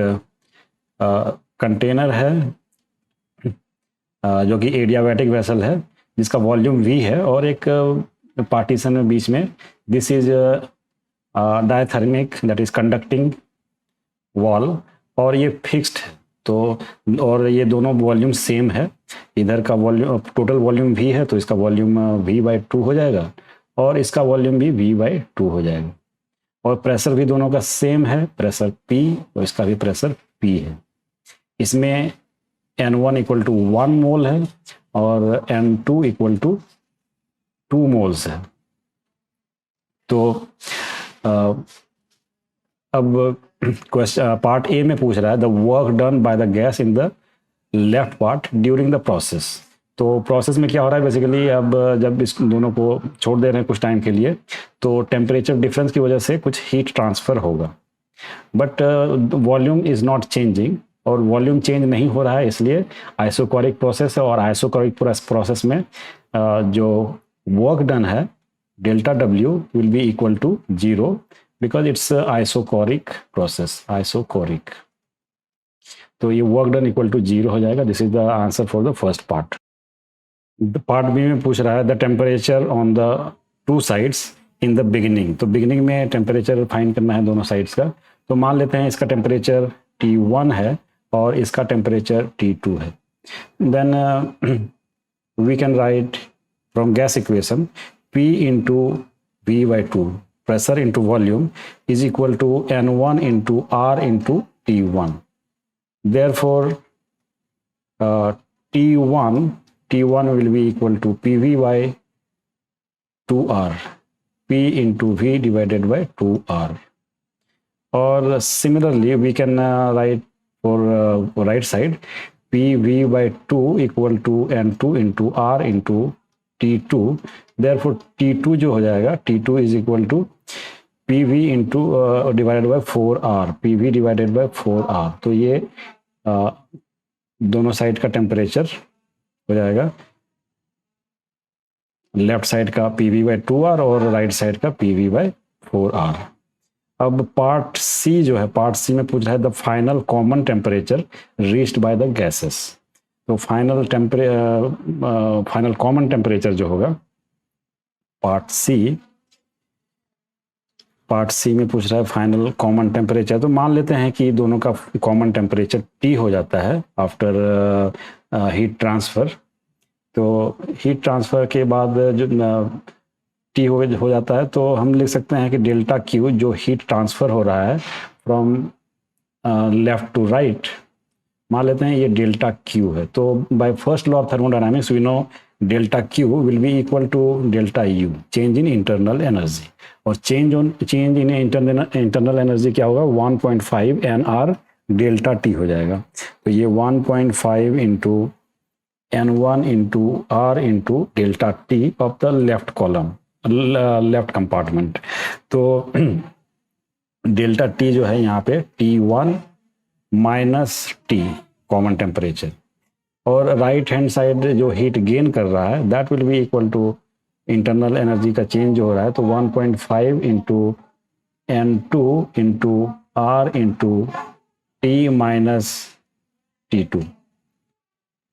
S1: container है जो कि एडियाबैटिक वेसल है जिसका वॉल्यूम V है और एक पार्टीशन में बीच में this is diathermic that is conducting wall और ये फिक्स्ड है। तो और ये दोनों वॉल्यूम सेम है, इधर का वॉल्यूम टोटल वॉल्यूम V है तो इसका वॉल्यूम V/2 हो जाएगा और इसका वॉल्यूम भी V/2 हो जाएगा और प्रेशर भी दोनों का सेम है, प्रेशर P और इसका भी प्रेशर P है। इसमें N1 इक्वल टू 1 मोल है और N2 इक्वल टू 2 मोल्स है। तो अब क्वेश्चन पार्ट ए में पूछ रहा है the work done by the gas in the left part during the process. तो प्रोसेस में क्या हो रहा है बेसिकली, अब जब इस दोनों को छोड़ दे रहे हैं कुछ टाइम के लिए, तो टेम्परेचर डिफरेंस की वजह से कुछ हीट ट्रांसफर होगा, but volume is not changing, और वॉल्यूम चेंज नहीं हो रहा है, इसलिए आइसोकोरिक प्रोसेस है। और आइसोकोरिक प्रोसेस में जो वर्क डन है delta W will be equal to 0 because it's isochoric process, isochoric. तो ये वर्क डन इक्वल टू 0 हो जाएगा। This is the answer for the first part. Part B में पूछ रहा है the temperature on the two sides in the beginning. तो beginning में टेम्परेचर फाइंड करना है दोनों साइड्स का। तो मान लेते हैं इसका टेम्परेचर T1 है और इसका टेम्परेचर T2 है। Then we can write from gas equation P into V by 2 pressure into volume is equal to N1 into R into T1। Therefore, T1 will be equal to PV by 2R, P into V divided by 2R. Or similarly, we can write for right side, PV by 2 equal to N2 into R into T2. Therefore, T2 जो हो जाएगा, T2 is equal to PV into divided by 4R, PV divided by 4R। तो ये दोनों side का temperature हो जाएगा, left side का PV बाई 2R और राइट साइड का PV बाई 4R। अब पार्ट सी जो है, पार्ट सी में पूछ रहा है the final common temperature reached by the gases. तो फाइनल कॉमन टेम्परेचर जो होगा पार्ट सी में पूछ रहा है फाइनल कॉमन टेम्परेचर। तो मान लेते हैं कि दोनों का कॉमन टेम्परेचर T हो जाता है आफ्टर हीट ट्रांसफ़र। तो हीट ट्रांसफ़र के बाद जो T हो जाता है, तो हम लिख सकते हैं कि डेल्टा Q जो हीट ट्रांसफ़र हो रहा है फ्रॉम लेफ्ट टू राइट, मान लेते हैं ये डेल्टा Q है। तो by first law of thermodynamics we know delta Q will be equal to delta U, change in internal energy. और चेंज इन इंटरनल एनर्जी क्या होगा, 1.5 NR डेल्टा T हो जाएगा। तो ये 1.5 into N1 into R into delta T of the left column, left compartment. तो delta T जो है यहाँ पे T1 minus T common temperature, और राइट हैंड साइड जो हीट गेन कर रहा है that will be equal to internal energy का चेंज हो रहा है, तो 1.5 into N2 into R into T minus T2।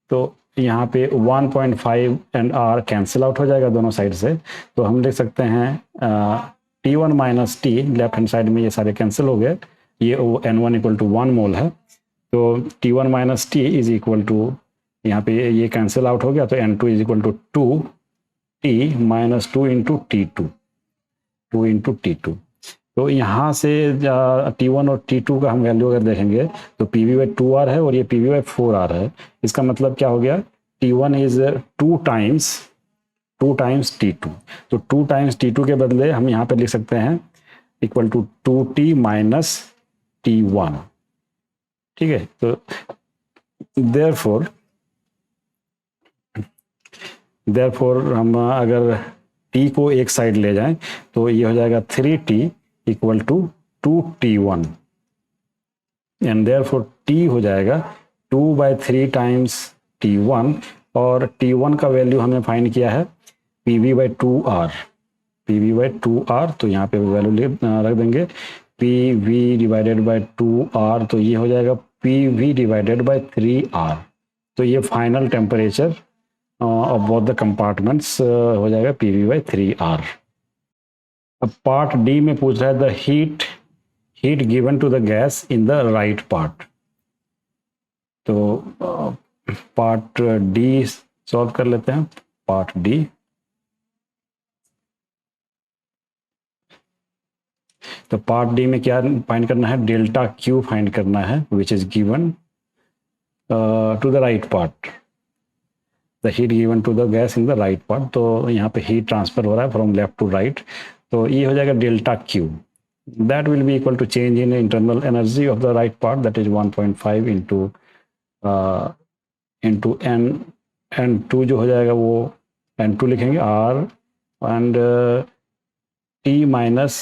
S1: तो यहाँ पे 1.5 एंड R कैंसिल आउट हो जाएगा दोनों साइड से। तो हम लिख सकते हैं T1 minus T, left hand side में ये सारे कैंसिल हो गए, ये N1 इक्वल टू 1 मोल है। तो T1 minus T is equal to, यहाँ पे ये कैंसिल आउट हो गया, तो N2 is equal to 2T minus 2 into T2, 2 into T2। तो यहाँ से T1 और T2 का हम वैल्यू अगर देखेंगे तो PV बाई 2R है और ये PV बाई 4R है। इसका मतलब क्या हो गया, T1 इज 2 टाइम्स T2। तो 2 टाइम्स T2 के बदले हम यहाँ पे लिख सकते हैं equal to 2T minus T1। ठीक है, तो देयरफॉर हम अगर T को एक साइड ले जाएं तो ये हो जाएगा 3T equal to 2T1, and therefore T हो जाएगा 2/3 टाइम्स T1, और T1 का वैल्यू हमने फाइंड किया है PV by 2R, PV by 2R। तो यहाँ पे वैल्यू रख देंगे PV डिवाइडेड बाई 2R, तो ये हो जाएगा PV डिवाइडेड बाई 3R। तो ये final temperature of both the compartments हो जाएगा PV बाई 3R। अब पार्ट डी में पूछ रहा है the heat given to the gas in the right part. तो पार्ट डी सॉल्व कर लेते हैं। पार्ट डी, तो पार्ट डी में क्या फाइंड करना है, डेल्टा Q फाइंड करना है which is given to the right part. The heat given to the gas in the right part, तो यहाँ पे हीट ट्रांसफर हो रहा है फ्रॉम लेफ्ट टू राइट, तो ये हो जाएगा delta Q, that will be equal to change in internal energy of the right part, that is 1.5 into N2 जो हो जाएगा वो N2 लिखेंगे R and T minus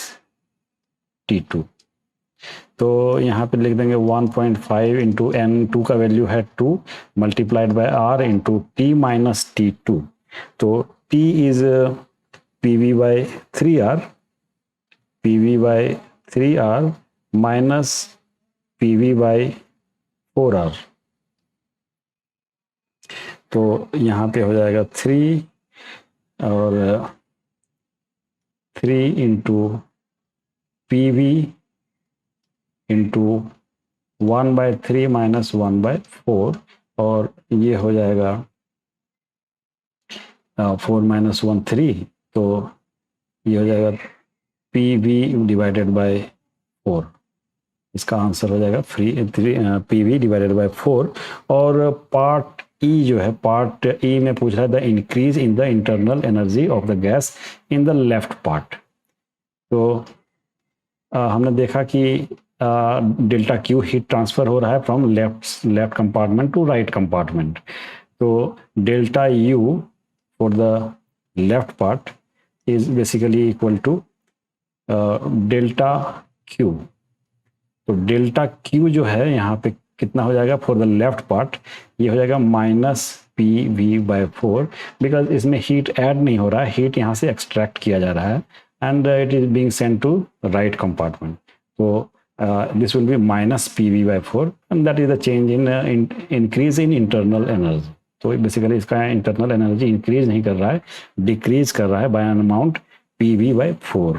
S1: T2, तो यहाँ पे लिख देंगे 1.5 इंटू N2 का वैल्यू है 2 multiplied by R into T minus T2, तो T is PV by 3R, PV by 3R minus PV by 4R, तो यहाँ पे हो जाएगा 3 और 3 इंटू PV इंटू 1/3 माइनस 1/4, और ये हो जाएगा 4 माइनस 1 3, तो ये हो जाएगा PV डिवाइडेड बाय 4, इसका आंसर हो जाएगा PV डिवाइडेड बाय 4। और पार्ट ई जो है, पार्ट ई में पूछ रहा है the increase in the internal energy of the gas in the left part, तो हमने देखा कि डेल्टा क्यू हीट ट्रांसफर हो रहा है from left compartment to right compartment, तो delta U for the left part is basically equal to delta Q, तो delta Q जो है यहाँ पे कितना हो जाएगा फॉर द लेफ्ट पार्ट, ये हो जाएगा माइनस PV/4, बिकॉज इसमें हीट ऐड नहीं हो रहा है, हीट यहाँ से एक्सट्रैक्ट किया जा रहा है and it is being sent to right compartment, तो this will be minus PV/4 and that is the change in increase in internal energy, तो बेसिकली इसका इंटरनल एनर्जी इंक्रीज नहीं कर रहा है, डिक्रीज कर रहा है बाय एन अमाउंट PV/4।